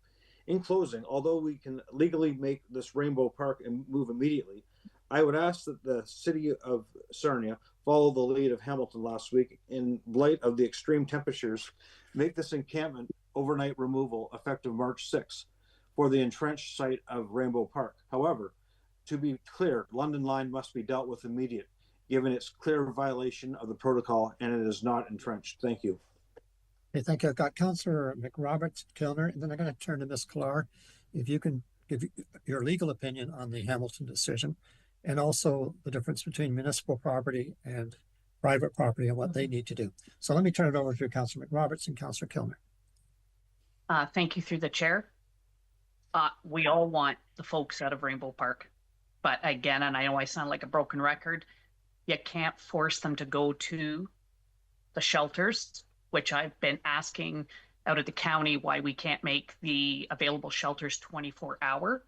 In closing, although we can legally make this Rainbow Park and move immediately, I would ask that the city of Sarnia follow the lead of Hamilton last week in light of the extreme temperatures, make this encampment overnight removal effective March 6th for the entrenched site of Rainbow Park. However, to be clear, London Line must be dealt with immediate, given its clear violation of the protocol, and it is not entrenched. Thank you. Okay, thank you. I've got Councillor McRoberts, Kilner, and then I'm going to turn to Ms. Clark. If you can give your legal opinion on the Hamilton decision, and also the difference between municipal property and private property and what they need to do. So let me turn it over to Councillor McRoberts and Councillor Kilner. Thank you through the chair. We all want the folks out of Rainbow Park, but again, and I know I sound like a broken record, you can't force them to go to the shelters, which I've been asking out of the county why we can't make the available shelters 24-hour.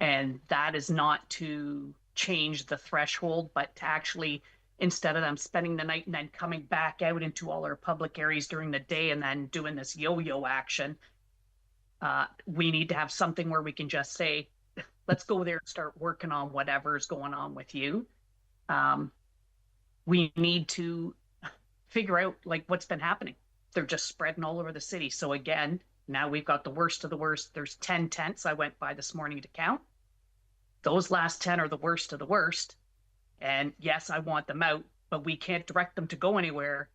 And that is not to change the threshold, but to actually, instead of them spending the night and then coming back out into all our public areas during the day and then doing this yo-yo action, we need to have something where we can just say, let's go there and start working on whatever's going on with you. We need to figure out like what's been happening. They're just spreading all over the city. So again, now we've got the worst of the worst. There's 10 tents I went by this morning to count. Those last 10 are the worst of the worst. And yes, I want them out, but we can't direct them to go anywhere.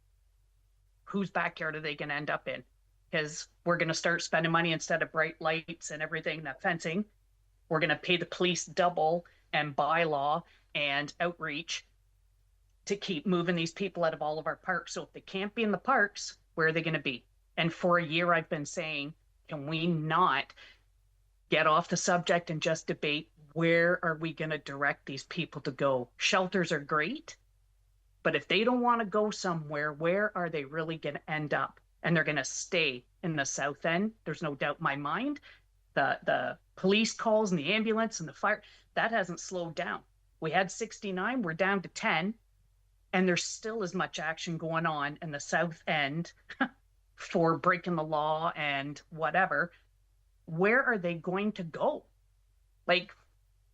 Whose backyard are they going to end up in? Because we're going to start spending money instead of bright lights and everything, that fencing. We're going to pay the police double and bylaw and outreach to keep moving these people out of all of our parks. So if they can't be in the parks, where are they going to be? And for a year, I've been saying, can we not get off the subject and just debate where are we going to direct these people to go? Shelters are great, but if they don't want to go somewhere, where are they really going to end up? And they're going to stay in the south end. There's no doubt in my mind. The police calls and the ambulance and the fire, that hasn't slowed down. We had 69, we're down to 10, and there's still as much action going on in the south end for breaking the law and whatever. Where are they going to go? Like,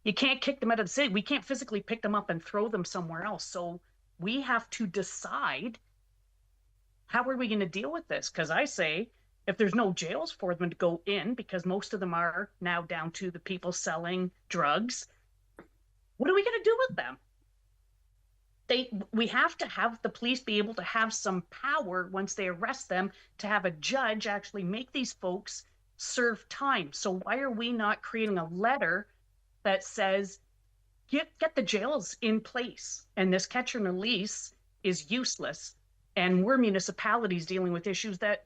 you can't kick them out of the city. We can't physically pick them up and throw them somewhere else. So we have to decide, how are we going to deal with this? Because I say, if there's no jails for them to go in, because most of them are now down to the people selling drugs, what are we going to do with them? We have to have the police be able to have some power once they arrest them to have a judge actually make these folks serve time. So why are we not creating a letter that says, get the jails in place, and this catch and release is useless, and we're municipalities dealing with issues that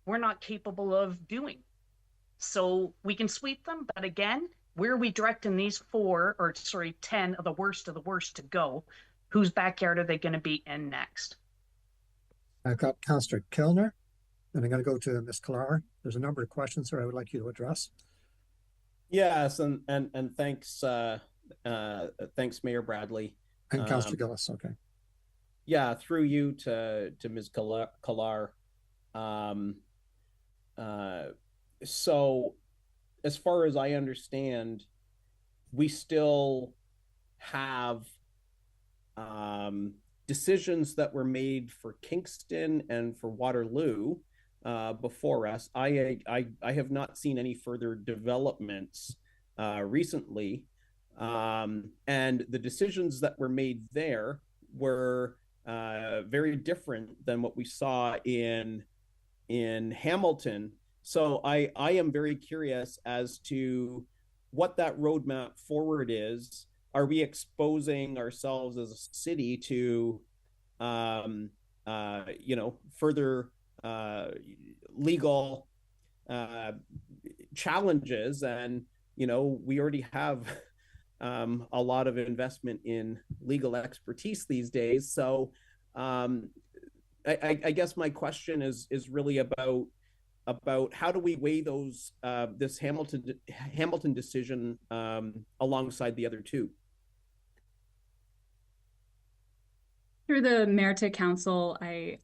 we're not capable of doing. So we can sweep them, but again, where are we directing these 10 of the worst to go? Whose backyard are they going to be in next? I've got Councillor Kilner, and I'm going to go to Ms. Clark. There's a number of questions here I would like you to address. Yes, and thanks, thanks, Mayor Bradley. And Councillor Gillis, okay. Yeah, through you to Ms. Kalar. So as far as I understand, we still have decisions that were made for Kingston and for Waterloo before us. I have not seen any further developments recently, and the decisions that were made there were very different than what we saw in Hamilton. So I am very curious as to what that roadmap forward is. Are we exposing ourselves as a city to, further legal challenges? And, we already have a lot of investment in legal expertise these days. So I guess my question is really about how do we weigh those this Hamilton decision alongside the other two? Through the mayor to council, I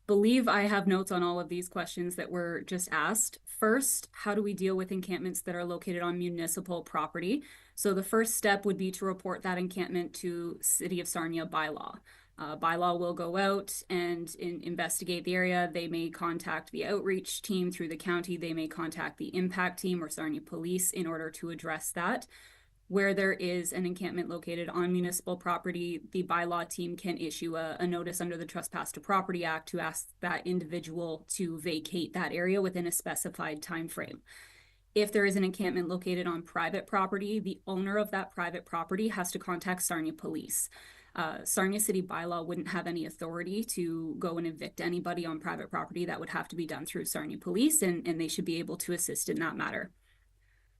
believe I have notes on all of these questions that were just asked. First, how do we deal with encampments that are located on municipal property? So the first step would be to report that encampment to City of Sarnia bylaw. Bylaw will go out and investigate the area. They may contact the outreach team through the county. They may contact the impact team or Sarnia Police in order to address that. Where there is an encampment located on municipal property, the bylaw team can issue a notice under the Trespass to Property Act to ask that individual to vacate that area within a specified time frame. If there is an encampment located on private property, the owner of that private property has to contact Sarnia Police. Sarnia City bylaw wouldn't have any authority to go and evict anybody on private property. That would have to be done through Sarnia Police, and they should be able to assist in that matter.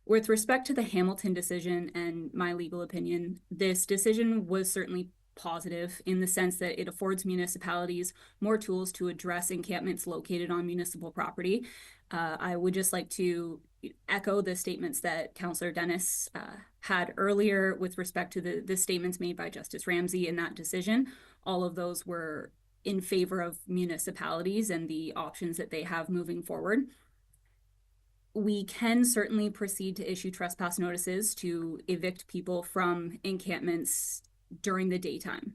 With respect to the Hamilton decision and my legal opinion, this decision was certainly positive in the sense that it affords municipalities more tools to address encampments located on municipal property. I would just like to echo the statements that Councillor Dennis had earlier with respect to the statements made by Justice Ramsey in that decision. All of those were in favor of municipalities and the options that they have moving forward. We can certainly proceed to issue trespass notices to evict people from encampments during the daytime.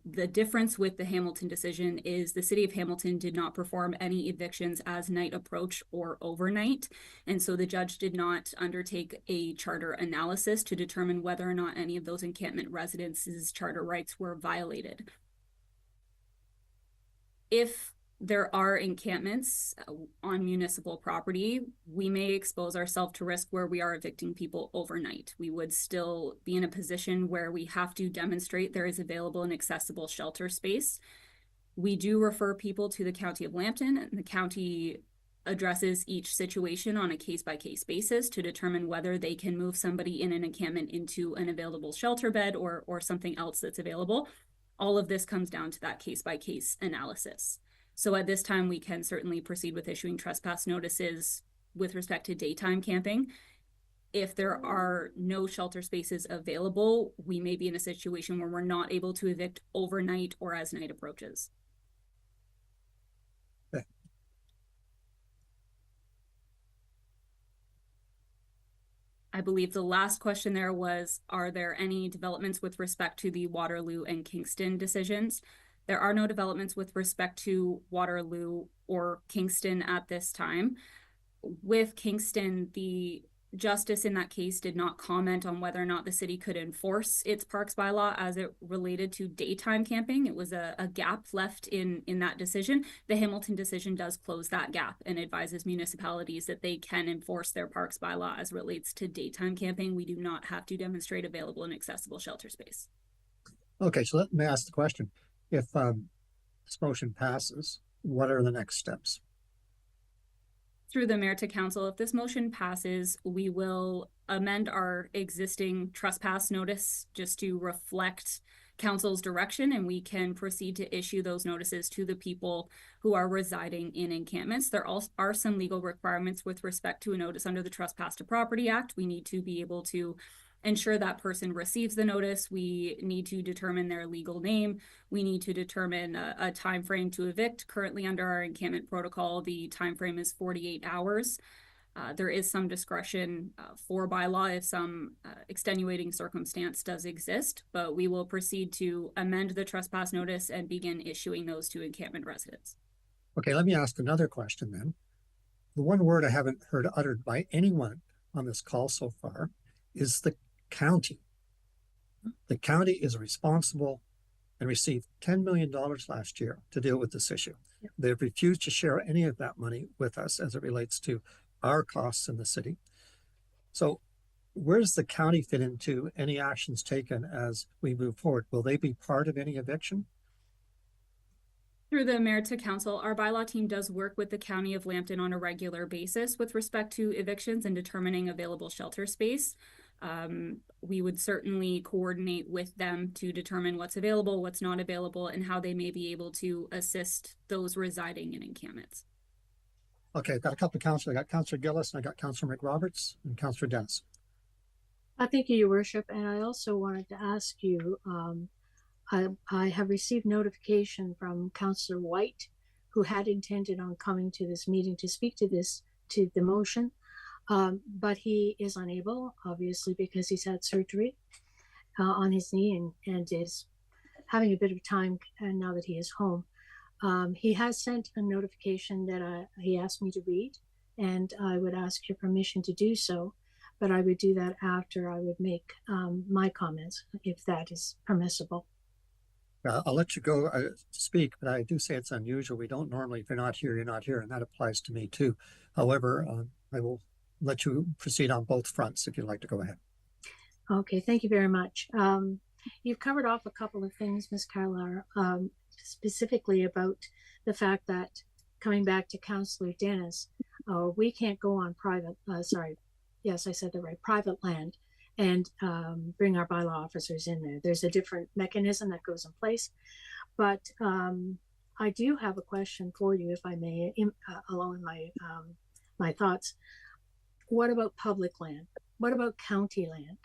The difference with the Hamilton decision is the City of Hamilton did not perform any evictions as night approach or overnight. And so the judge did not undertake a charter analysis to determine whether or not any of those encampment residents' charter rights were violated. If there are encampments on municipal property, we may expose ourselves to risk where we are evicting people overnight. We would still be in a position where we have to demonstrate there is available and accessible shelter space. We do refer people to the County of Lambton, and the county addresses each situation on a case-by-case basis to determine whether they can move somebody in an encampment into an available shelter bed or something else that's available. All of this comes down to that case-by-case analysis. So at this time, we can certainly proceed with issuing trespass notices with respect to daytime camping. If there are no shelter spaces available, we may be in a situation where we're not able to evict overnight or as night approaches. Okay. I believe the last question there was, are there any developments with respect to the Waterloo and Kingston decisions? There are no developments with respect to Waterloo or Kingston at this time. With Kingston, the justice in that case did not comment on whether or not the city could enforce its parks bylaw as it related to daytime camping. It was a gap left in that decision. The Hamilton decision does close that gap and advises municipalities that they can enforce their parks bylaw as relates to daytime camping. We do not have to demonstrate available and accessible shelter space. Okay, so let me ask the question. If this motion passes, what are the next steps? Through the mayor to council, if this motion passes, we will amend our existing trespass notice just to reflect council's direction, and we can proceed to issue those notices to the people who are residing in encampments. There are some legal requirements with respect to a notice under the Trespass to Property Act. We need to be able to ensure that person receives the notice. We need to determine their legal name. We need to determine a time frame to evict. Currently under our encampment protocol, the time frame is 48 hours. There is some discretion for bylaw if some extenuating circumstance does exist, but we will proceed to amend the trespass notice and begin issuing those to encampment residents. Okay, let me ask another question then. The one word I haven't heard uttered by anyone on this call so far is the county. The county is responsible and received $10 million last year to deal with this issue. Yep. They've refused to share any of that money with us as it relates to our costs in the city. So where does the county fit into any actions taken as we move forward? Will they be part of any eviction? Through the mayor to council, our bylaw team does work with the County of Lambton on a regular basis with respect to evictions and determining available shelter space. We would certainly coordinate with them to determine what's available, what's not available, and how they may be able to assist those residing in encampments. Okay, I've got a couple of councillors. I got Councillor Gillis and I got Councillor McRoberts and Councillor Dennis. Thank you, Your Worship. And I also wanted to ask you, I have received notification from Councillor White, who had intended on coming to this meeting to speak to the motion, but he is unable, obviously, because he's had surgery on his knee and is having a bit of time now that he is home. He has sent a notification that he asked me to read, and I would ask your permission to do so, but I would do that after I would make my comments, if that is permissible. I'll let you go to speak, but I do say it's unusual. We don't normally, if you're not here, you're not here, and that applies to me too. However, I will let you proceed on both fronts if you'd like to go ahead. Okay, thank you very much. You've covered off a couple of things, Ms. Carlar, specifically about the fact that, coming back to Councillor Dennis, we can't go on private, yes, I said the right, private land and bring our bylaw officers in there. There's a different mechanism that goes in place. But I do have a question for you, if I may, along with my thoughts. What about public land? What about county land?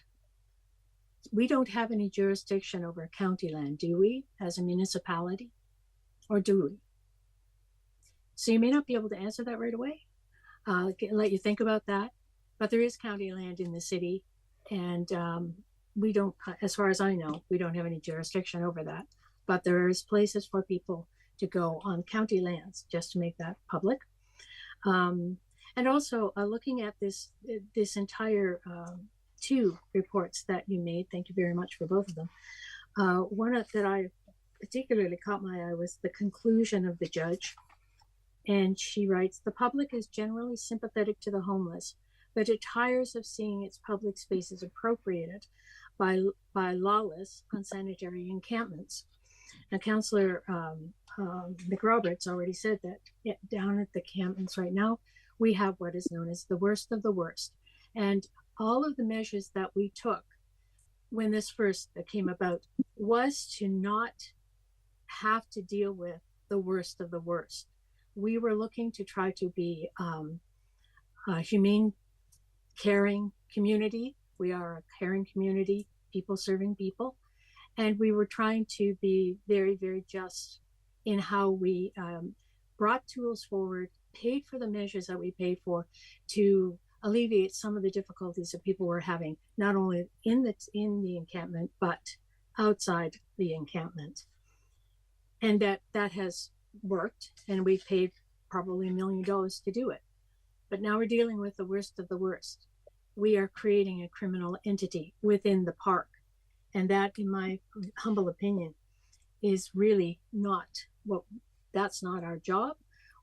We don't have any jurisdiction over county land, do we, as a municipality? Or do we? So you may not be able to answer that right away. Let you think about that. But there is county land in the city, and we don't, as far as I know, we don't have any jurisdiction over that. But there is places for people to go on county lands, just to make that public. And also looking at this entire two reports that you made, thank you very much for both of them. One that I particularly caught my eye was the conclusion of the judge. And she writes, the public is generally sympathetic to the homeless, but it tires of seeing its public spaces appropriated by lawless, unsanitary encampments. Now, Councillor McRoberts already said that down at the encampments right now, we have what is known as the worst of the worst. And all of the measures that we took when this first came about was to not have to deal with the worst of the worst. We were looking to try to be a humane, caring community. We are a caring community, people serving people. And we were trying to be very, very just in how we brought tools forward, paid for the measures that we paid for to alleviate some of the difficulties that people were having, not only in the encampment, but outside the encampment. And that has worked, and we've paid probably $1 million to do it. But now we're dealing with the worst of the worst. We are creating a criminal entity within the park. And that, in my humble opinion, is really that's not our job.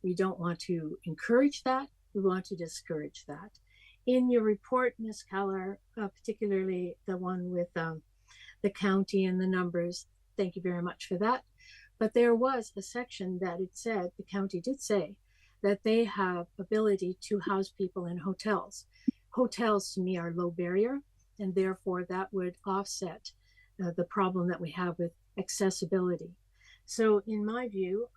We don't want to encourage that. We want to discourage that. In your report, Ms. Carlar, particularly the one with the county and the numbers, thank you very much for that. But there was a section that it said, the county did say, that they have ability to house people in hotels. Hotels, to me, are low barrier, and therefore that would offset the problem that we have with accessibility. So in my view,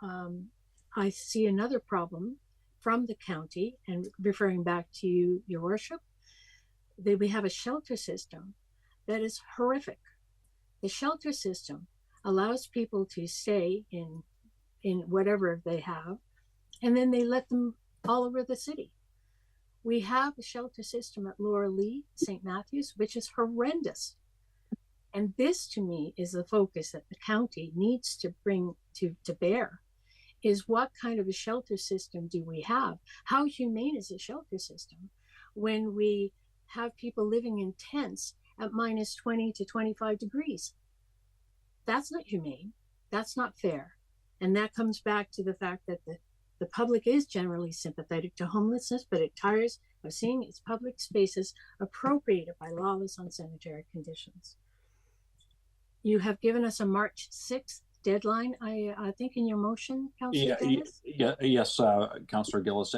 I see another problem from the county, and referring back to you, Your Worship, that we have a shelter system that is horrific. The shelter system allows people to stay in whatever they have, and then they let them all over the city. We have a shelter system at Laura Lee, St. Matthews, which is horrendous. And this, to me, is the focus that the county needs to bring to bear, is what kind of a shelter system do we have? How humane is a shelter system when we have people living in tents at minus 20 to 25 degrees? That's not humane. That's not fair. And that comes back to the fact that the public is generally sympathetic to homelessness, but it tires of seeing its public spaces appropriated by lawless, unsanitary conditions. You have given us a March 6th deadline, I think, in your motion, Councillor Dennis? Yes, Councillor Gillis.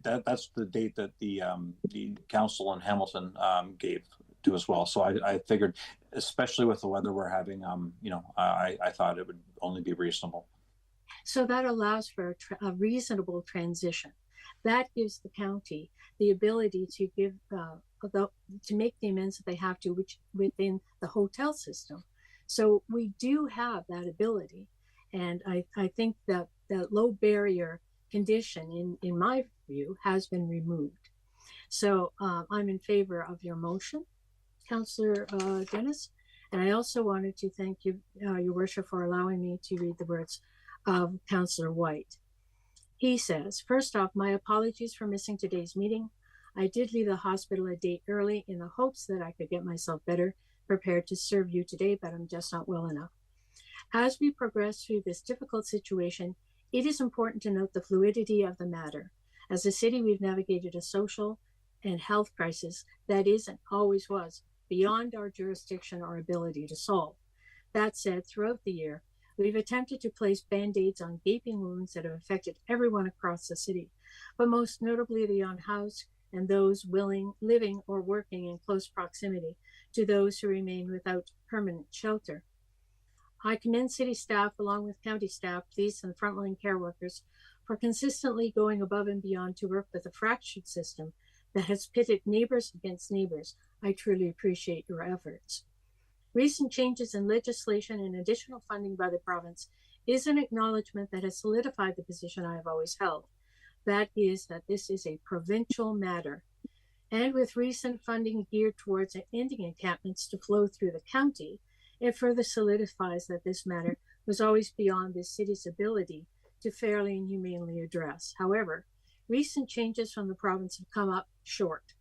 That's the date that the council in Hamilton gave to as well. So I figured, especially with the weather we're having, I thought it would only be reasonable. So that allows for a reasonable transition. That gives the county the ability to give to make the amends that they have to, which within the hotel system. So we do have that ability, and I think that that low barrier condition, in my view, has been removed. So I'm in favor of your motion, Councillor Dennis, and I also wanted to thank you, Your Worship, for allowing me to read the words of Councillor White. He says, first off, my apologies for missing today's meeting. I did leave the hospital a day early in the hopes that I could get myself better prepared to serve you today, but I'm just not well enough. As we progress through this difficult situation, it is important to note the fluidity of the matter. As a city, we've navigated a social and health crisis that is and always was beyond our jurisdiction or ability to solve. That said, throughout the year, we've attempted to place band-aids on gaping wounds that have affected everyone across the city, but most notably the unhoused and those living or working in close proximity to those who remain without permanent shelter. I commend city staff along with county staff, police, and frontline care workers for consistently going above and beyond to work with a fractured system that has pitted neighbors against neighbors. I truly appreciate your efforts. Recent changes in legislation and additional funding by the province is an acknowledgement that has solidified the position I have always held. That is that this is a provincial matter. And with recent funding geared towards ending encampments to flow through the county, it further solidifies that this matter was always beyond the city's ability to fairly and humanely address. However, recent changes from the province have come up short.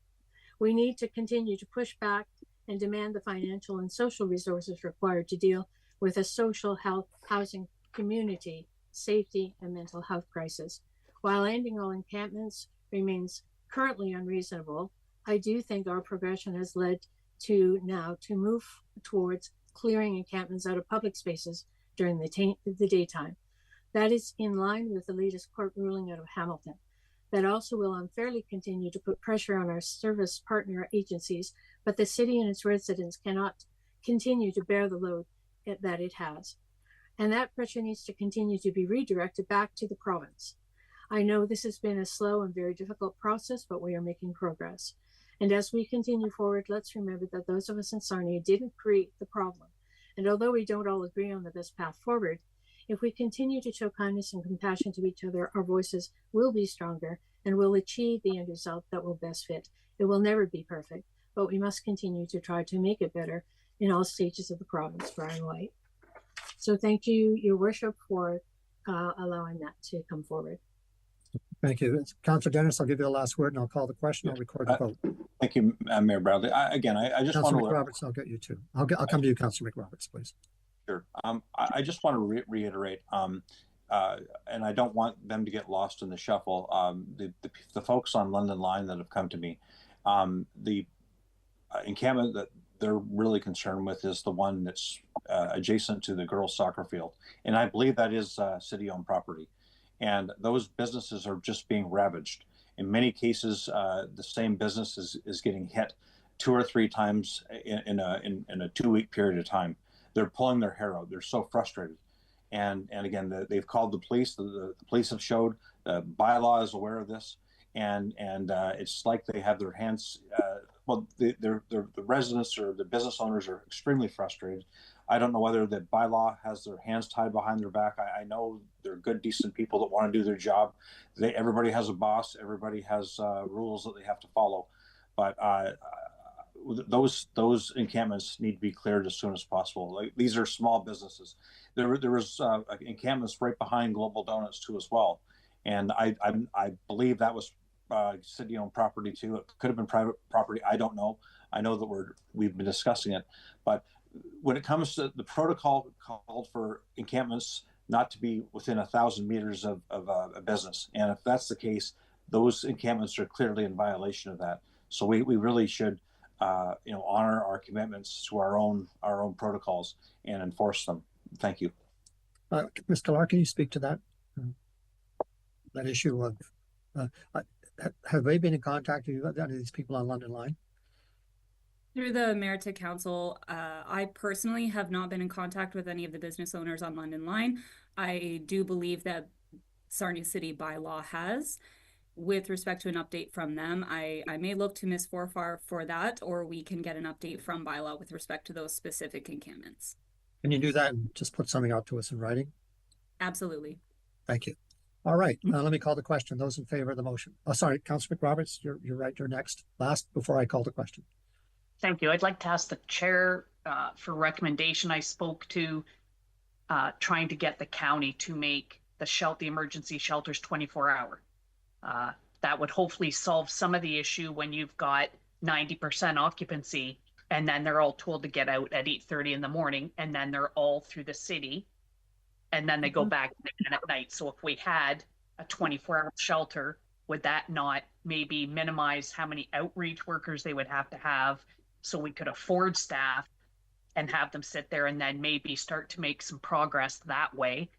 We need to continue to push back and demand the financial and social resources required to deal with a social, health, housing, community, safety, and mental health crisis. While ending all encampments remains currently unreasonable, I do think our progression has led to now to move towards clearing encampments out of public spaces during the daytime. That is in line with the latest court ruling out of Hamilton. That also will unfairly continue to put pressure on our service partner agencies, but the city and its residents cannot continue to bear the load that it has. And that pressure needs to continue to be redirected back to the province. I know this has been a slow and very difficult process, but we are making progress. And as we continue forward, let's remember that those of us in Sarnia didn't create the problem. And although we don't all agree on the best path forward, if we continue to show kindness and compassion to each other, our voices will be stronger and will achieve the end result that will best fit. It will never be perfect, but we must continue to try to make it better in all stages of the province. Brian White. So thank you, Your Worship, for allowing that to come forward. Thank you. Councillor Dennis, I'll give you the last word and I'll call the question. I'll record the vote. Thank you, Mayor Bradley. I just Councillor want to... McRoberts, I'll get you too. I'll come to you, Councillor McRoberts, please. Sure. I just want to reiterate, and I don't want them to get lost in the shuffle. The folks on London Line that have come to me, the encampment that they're really concerned with is the one that's adjacent to the girls' soccer field. And I believe that is city-owned property. And those businesses are just being ravaged. In many cases, the same business is getting hit 2 or 3 times in a 2-week period of time. They're pulling their hair out. They're so frustrated. And again, they've called the police. The police have showed. The bylaw is aware of this. And it's like they have their hands well, the residents or the business owners are extremely frustrated. I don't know whether the bylaw has their hands tied behind their back. I know they're good, decent people that want to do their job. Everybody has a boss. Everybody has rules that they have to follow. But those encampments need to be cleared as soon as possible. Like, these are small businesses. There was encampments right behind Global Donuts too as well, and I believe that was city-owned property too. It could have been private property. I don't know. I know that we've been discussing it, but when it comes to the protocol called for encampments not to be within 1,000 meters of a business, and if that's the case, those encampments are clearly in violation of that. So we really should honor our commitments to our own protocols and enforce them. Thank you. Mr. Clerk, can you speak to that issue of have they been in contact with any of these people on London Line? Through the mayor to council, I personally have not been in contact with any of the business owners on London Line. I do believe that Sarnia City bylaw has. With respect to an update from them, I may look to Ms. Forfar for that, or we can get an update from bylaw with respect to those specific encampments. Can you do that and just put something out to us in writing? Absolutely. Thank you. All right, let me call the question. Those in favor of the motion. Oh, sorry, Councillor McRoberts, you're right. You're next. Last before I call the question. Thank you. I'd like to ask the chair for recommendation. I spoke to trying to get the county to make the emergency shelters 24-hour. That would hopefully solve some of the issue when you've got 90% occupancy and then they're all told to get out at 8:30 in the morning and then they're all through the city and then they go back at night. So if we had a 24-hour shelter, would that not maybe minimize how many outreach workers they would have to have so we could afford staff and have them sit there and then maybe start to make some progress that way?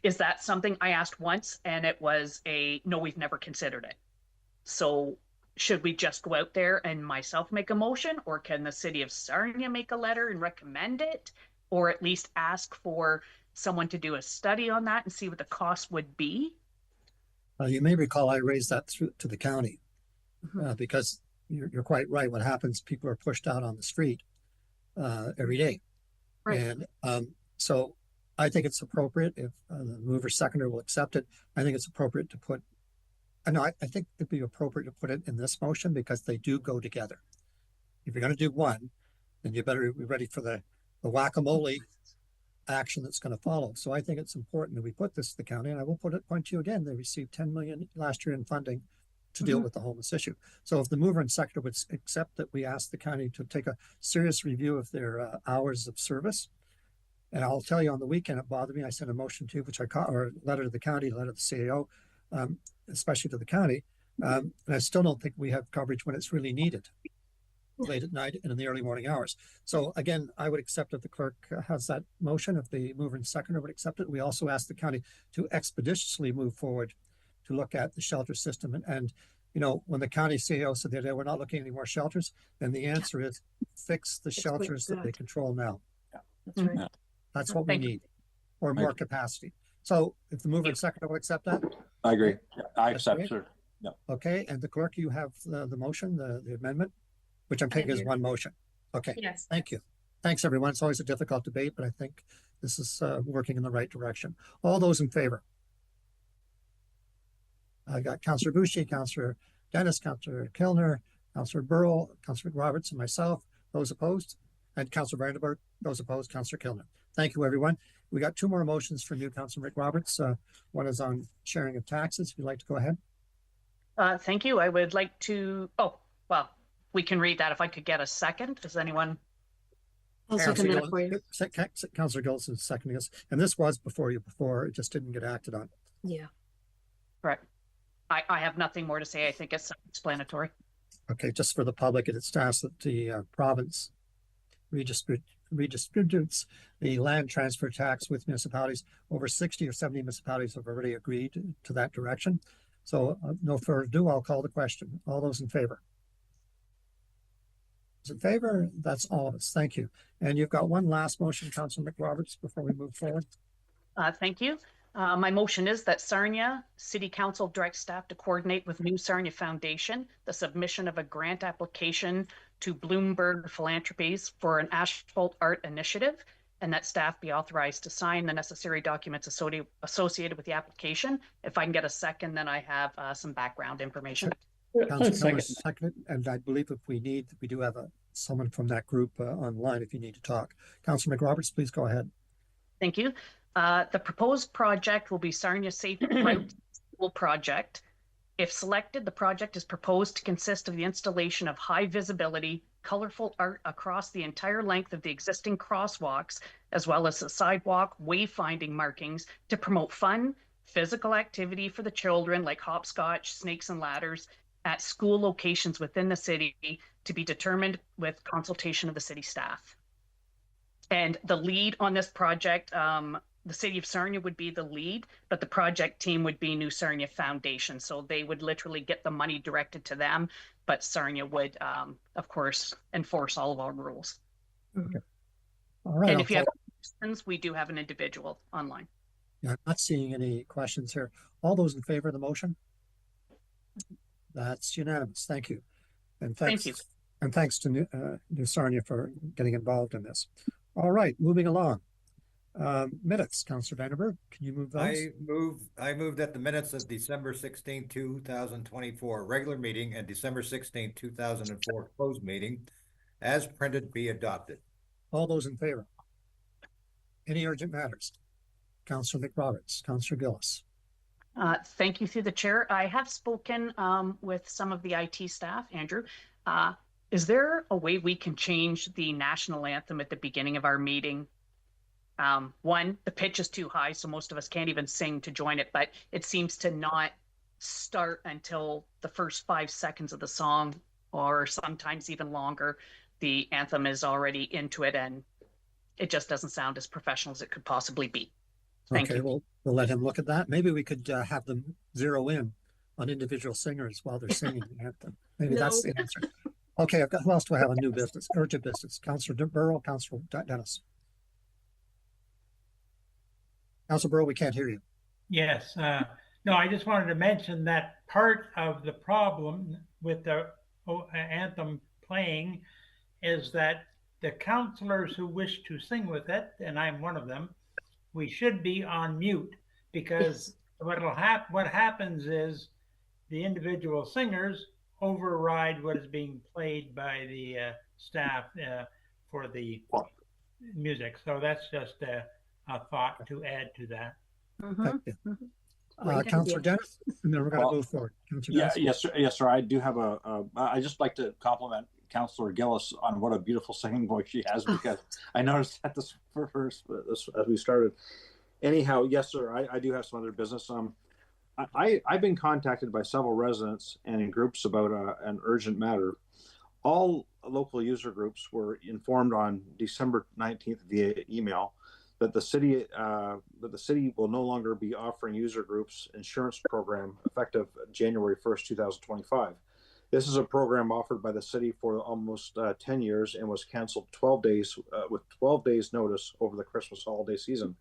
Is that something I asked once and it was no, we've never considered it. So should we just go out there and myself make a motion, or can the city of Sarnia make a letter and recommend it, or at least ask for someone to do a study on that and see what the cost would be? You may recall I raised that to the county because you're quite right. What happens, people are pushed out on the street every day. Right. And so I think it's appropriate if the mover seconder will accept it. I think it's appropriate to put, I think it'd be appropriate to put it in this motion because they do go together. If you're going to do one, then you better be ready for the whack-a-mole action that's going to follow. So I think it's important that we put this to the county, and I will point to you again. They received $10 million last year in funding to deal with the homeless issue. So if the mover and seconder would accept that we ask the county to take a serious review of their hours of service. And I'll tell you, on the weekend, it bothered me. I sent a motion to, or a letter to the county, a letter to the CAO, especially to the county. And I still don't think we have coverage when it's really needed, late at night and in the early morning hours. So again, I would accept if the clerk has that motion, if the mover and seconder would accept it. We also ask the county to expeditiously move forward to look at the shelter system. And when the county CEO said that we're not looking at any more shelters, then the answer is fix the shelters that they control now. That's right. That's what we need, or more capacity. So if the mover and seconder will accept that? I agree. I accept, sir. Yeah. Okay, and the clerk, you have the motion, the amendment, which I'm taking as one motion. Okay, yes. Thank you. Thanks, everyone. It's always a difficult debate, but I think this is working in the right direction. All those in favor? I got Councillor Boucher, Councillor Dennis, Councillor Kilner, Councillor Burrell, Councillor Roberts, and myself. Those opposed? And Councillor Vandenberg. Those opposed? Councillor Kilner. Thank you, everyone. We got two more motions from you, Councillor Roberts. One is on sharing of taxes. If you'd like to go ahead. Thank you. I would like to. Oh, well, we can read that. If I could get a second. Does anyone? I'll second that for you. Councillor Gillis is seconding us, and this was before you. Before it just didn't get acted on. Yeah. Right. I have nothing more to say. I think it's self-explanatory. Okay, just for the public, it's asked that the province redistributes the land transfer tax with municipalities. Over 60 or 70 municipalities have already agreed to that direction. So no further ado, I'll call the question. All those in favor? Those in favor? That's all of us. Thank you. And you've got one last motion, Councillor McRoberts, before we move forward. Thank you. My motion is that Sarnia City Council direct staff to coordinate with New Sarnia Foundation the submission of a grant application to Bloomberg Philanthropies for an asphalt art initiative, and that staff be authorized to sign the necessary documents associated with the application. If I can get a second, then I have some background information. Councillor Miller, second, and I believe if we need, we do have someone from that group online if you need to talk. Councillor McRoberts, please go ahead. Thank you. The proposed project will be Sarnia Safe Route School Project. If selected, the project is proposed to consist of the installation of high visibility, colorful art across the entire length of the existing crosswalks, as well as the sidewalk wayfinding markings to promote fun, physical activity for the children like hopscotch, snakes and ladders at school locations within the city to be determined with consultation of the city staff. And the lead on this project, the city of Sarnia would be the lead, but the project team would be New Sarnia Foundation. So they would literally get the money directed to them, but Sarnia would, of course, enforce all of our rules. Okay. All right. And if you have questions, we do have an individual online. Yeah, I'm not seeing any questions here. All those in favor of the motion? That's unanimous. Thank you. And thanks, Thank you. And thanks to New Sarnia for getting involved in this. All right, moving along. Minutes, Councillor Vandenberg, can you move those? I move that the minutes of December 16, 2024 regular meeting and December 16, 2004 closed meeting as printed be adopted. All those in favor? Any urgent matters? Councillor McRoberts, Councillor Gillis. Thank you through the chair. I have spoken with some of the IT staff, Andrew. Is there a way we can change the national anthem at the beginning of our meeting? One, the pitch is too high, so most of us can't even sing to join it, but it seems to not start until the first 5 seconds of the song, or sometimes even longer. The anthem is already into it, and it just doesn't sound as professional as it could possibly be. Thank you. We'll let him look at that. Maybe we could have them zero in on individual singers while they're singing the anthem. Maybe that's the answer. Okay, who else do I have on new business? Urgent business. Councillor Burrow, Councillor Dennis. Councillor Burrow, we can't hear you. Yes. No, I just wanted to mention that part of the problem with the anthem playing is that the councillors who wish to sing with it, and I'm one of them, we should be on mute, because what happens is the individual singers override what is being played by the staff for the music. So that's just a thought to add to that. Thank you. Councillor Dennis, and then we're going to move forward. Yes, sir. I do have I just like to compliment Councillor Gillis on what a beautiful singing voice she has, because I noticed that this first as we started. Anyhow, yes, sir. I do have some other business. I've been contacted by several residents and in groups about an urgent matter. All local user groups were informed on December 19th via email that the city will no longer be offering user groups insurance program effective January 1st, 2025. This is a program offered by the city for almost 10 years and was canceled 12 days with 12 days notice over the Christmas holiday season.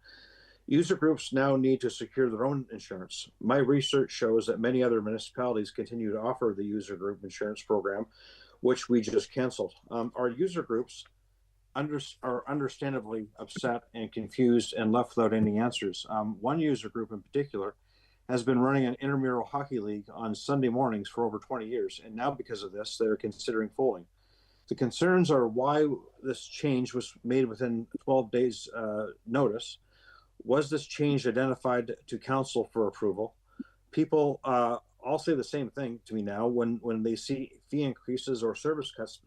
User groups now need to secure their own insurance. My research shows that many other municipalities continue to offer the user group insurance program, which we just canceled. Our user groups are understandably upset and confused and left without any answers. One user group in particular has been running an intramural hockey league on Sunday mornings for over 20 years, and now because of this, they're considering folding. The concerns are why this change was made within 12 days notice. Was this change identified to council for approval? People all say the same thing to me now when they see fee increases or service cuts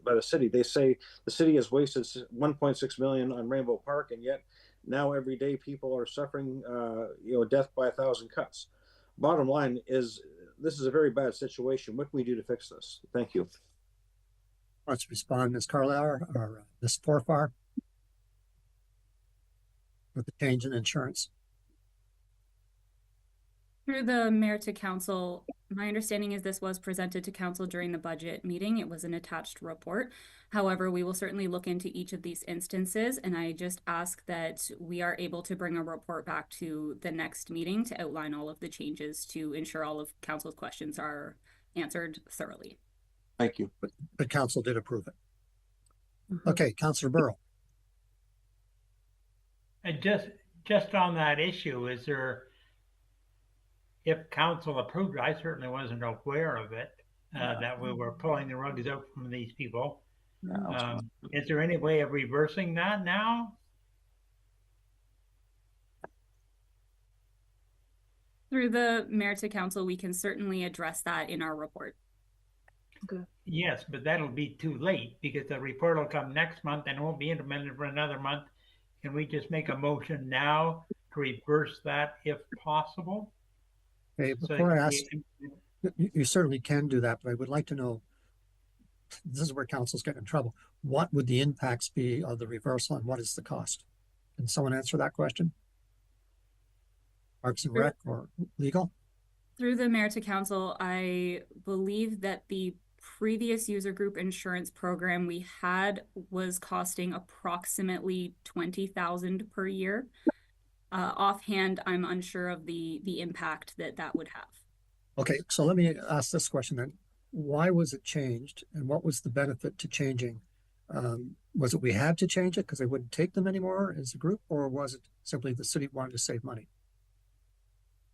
by the city. They say the city has wasted 1.6 million on Rainbow Park, and yet now every day people are suffering death by 1,000 cuts. Bottom line is, this is a very bad situation. What can we do to fix this? Thank you. Let's respond, Ms. Carlisle or Ms. Forfar, with the change in insurance. Through the mayor to council, My understanding is this was presented to council during the budget meeting. It was an attached report. However, we will certainly look into each of these instances, and I just ask that we are able to bring a report back to the next meeting to outline all of the changes to ensure all of council's questions are answered thoroughly. Thank you. But council did approve it. Okay, Councillor Burrow. And just on that issue, is there, if council approved, I certainly wasn't aware of it, that we were pulling the rugs out from these people. Is there any way of reversing that now? Through the mayor to council, we can certainly address that in our report. Okay. Yes, but that'll be too late because the report will come next month and it won't be implemented for another month. Can we just make a motion now to reverse that if possible? Okay, before I ask, you certainly can do that, but I would like to know, this is where council's getting in trouble. What would the impacts be of the reversal and what is the cost? Can someone answer that question? Parks and Rec or legal? Through the mayor to council, I believe that the previous user group insurance program we had was costing approximately $20,000 per year. Offhand, I'm unsure of the impact that would have. Okay, so let me ask this question then. Why was it changed and what was the benefit to changing? Was it we had to change it because they wouldn't take them anymore as a group, or was it simply the city wanted to save money?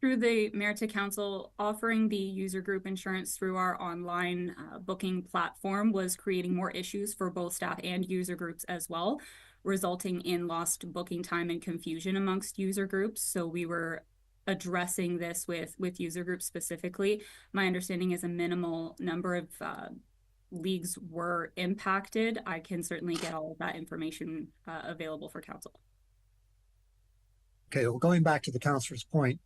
Through the mayor to council, offering the user group insurance through our online booking platform was creating more issues for both staff and user groups as well, resulting in lost booking time and confusion amongst user groups. So we were addressing this with user groups specifically. My understanding is a minimal number of leagues were impacted. I can certainly get all of that information available for council. Okay, well, going back to the councillor's point,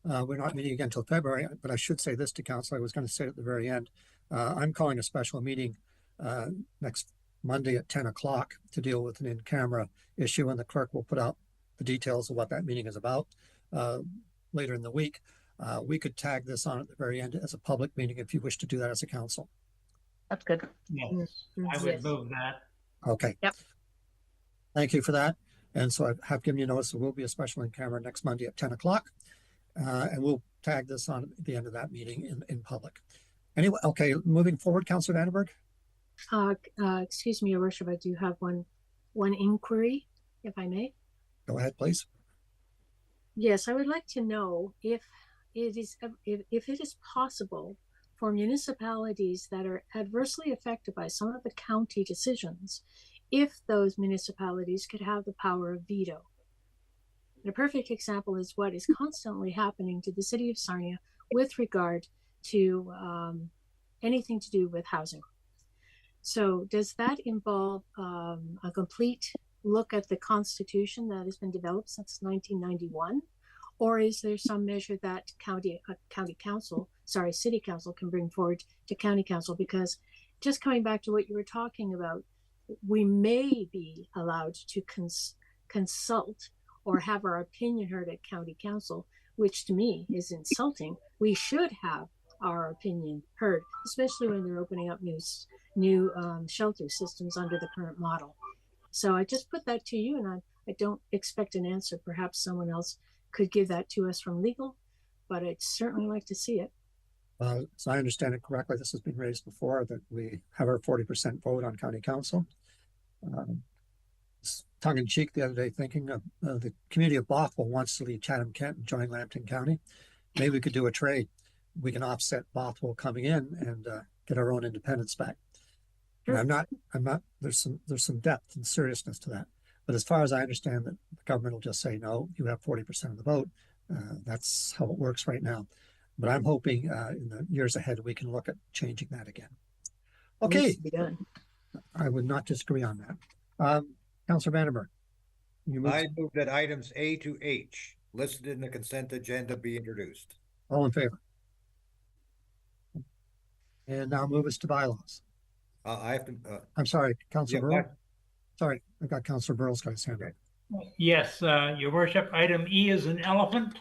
we're not meeting again until February, but I should say this to council. I was going to say it at the very end. I'm calling a special meeting next Monday at 10 o'clock to deal with an in-camera issue, and the clerk will put out the details of what that meeting is about later in the week. We could tag this on at the very end as a public meeting if you wish to do that as a council. That's good. Yes, I would move that. Okay. Yep. Thank you for that. And so I have given you notice there will be a special in-camera next Monday at 10 o'clock. And we'll tag this on at the end of that meeting in public. Anyway, okay, moving forward, Councillor Vandenberg. Excuse me, Your Worship, I do have one inquiry, if I may. Go ahead, please. Yes, I would like to know if it is possible for municipalities that are adversely affected by some of the county decisions, if those municipalities could have the power of veto. And a perfect example is what is constantly happening to the city of Sarnia with regard to anything to do with housing. So does that involve a complete look at the constitution that has been developed since 1991? Or is there some measure that city council can bring forward to county council? Because just coming back to what you were talking about, we may be allowed to consult or have our opinion heard at county council, which to me is insulting. We should have our opinion heard, especially when they're opening up new shelter systems under the current model. So I just put that to you, and I don't expect an answer. Perhaps someone else could give that to us from legal, but I'd certainly like to see it. So I understand it correctly. This has been raised before that we have our 40% vote on county council. Tongue in cheek the other day, thinking of the community of Bothwell wants to leave Chatham-Kent and join Lambton County. Maybe we could do a trade. We can offset Bothwell coming in and get our own independence back. Sure. And I'm not. There's some depth and seriousness to that. But as far as I understand, that the government will just say no. You have 40% of the vote. That's how it works right now. But I'm hoping in the years ahead we can look at changing that again. Okay. I would not disagree on that. Councillor Vandenberg. I move that items A to H listed in the consent agenda be introduced. All in favor? And now move us to bylaws. I have to. I'm sorry, Councillor Burrow. Sorry, I got Councillor Burrow's got his hand up. Yes, Your Worship. Item E is an elephant.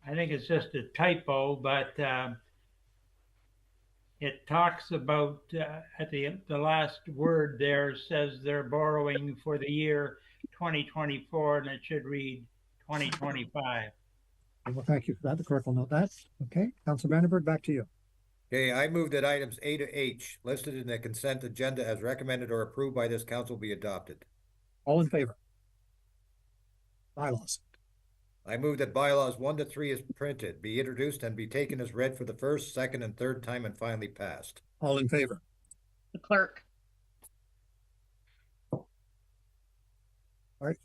I think it's just a typo, but it talks about at the last word there says they're borrowing for the year 2024, and it should read 2025. Well, thank you for that. The clerk will note that. Okay, Councillor Vandenberg, back to you. Okay, I move that items A to H listed in the consent agenda as recommended or approved by this council be adopted. All in favor? Bylaws. I move that bylaws 1 to 3 as printed be introduced and be taken as read for the first, second, and third time and finally passed. All in favor? The clerk. All right.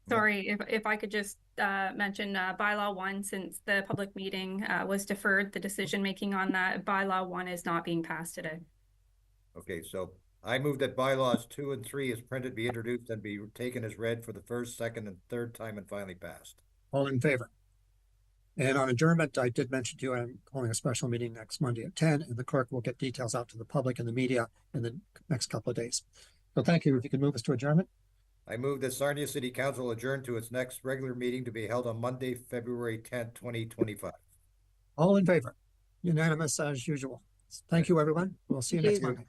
Sorry, if I could just mention bylaw 1, since the public meeting was deferred, the decision making on that bylaw 1 is not being passed today. Okay, so I move that bylaws 2 and 3 as printed be introduced and be taken as read for the first, second, and third time and finally passed. All in favor? And on adjournment, I did mention to you, I'm calling a special meeting next Monday at 10, and the clerk will get details out to the public and the media in the next couple of days. So thank you. If you could move us to adjournment. I move that Sarnia City Council adjourn to its next regular meeting to be held on Monday, February 10th, 2025. All in favor? Unanimous as usual. Thank you, everyone. We'll see you next Monday.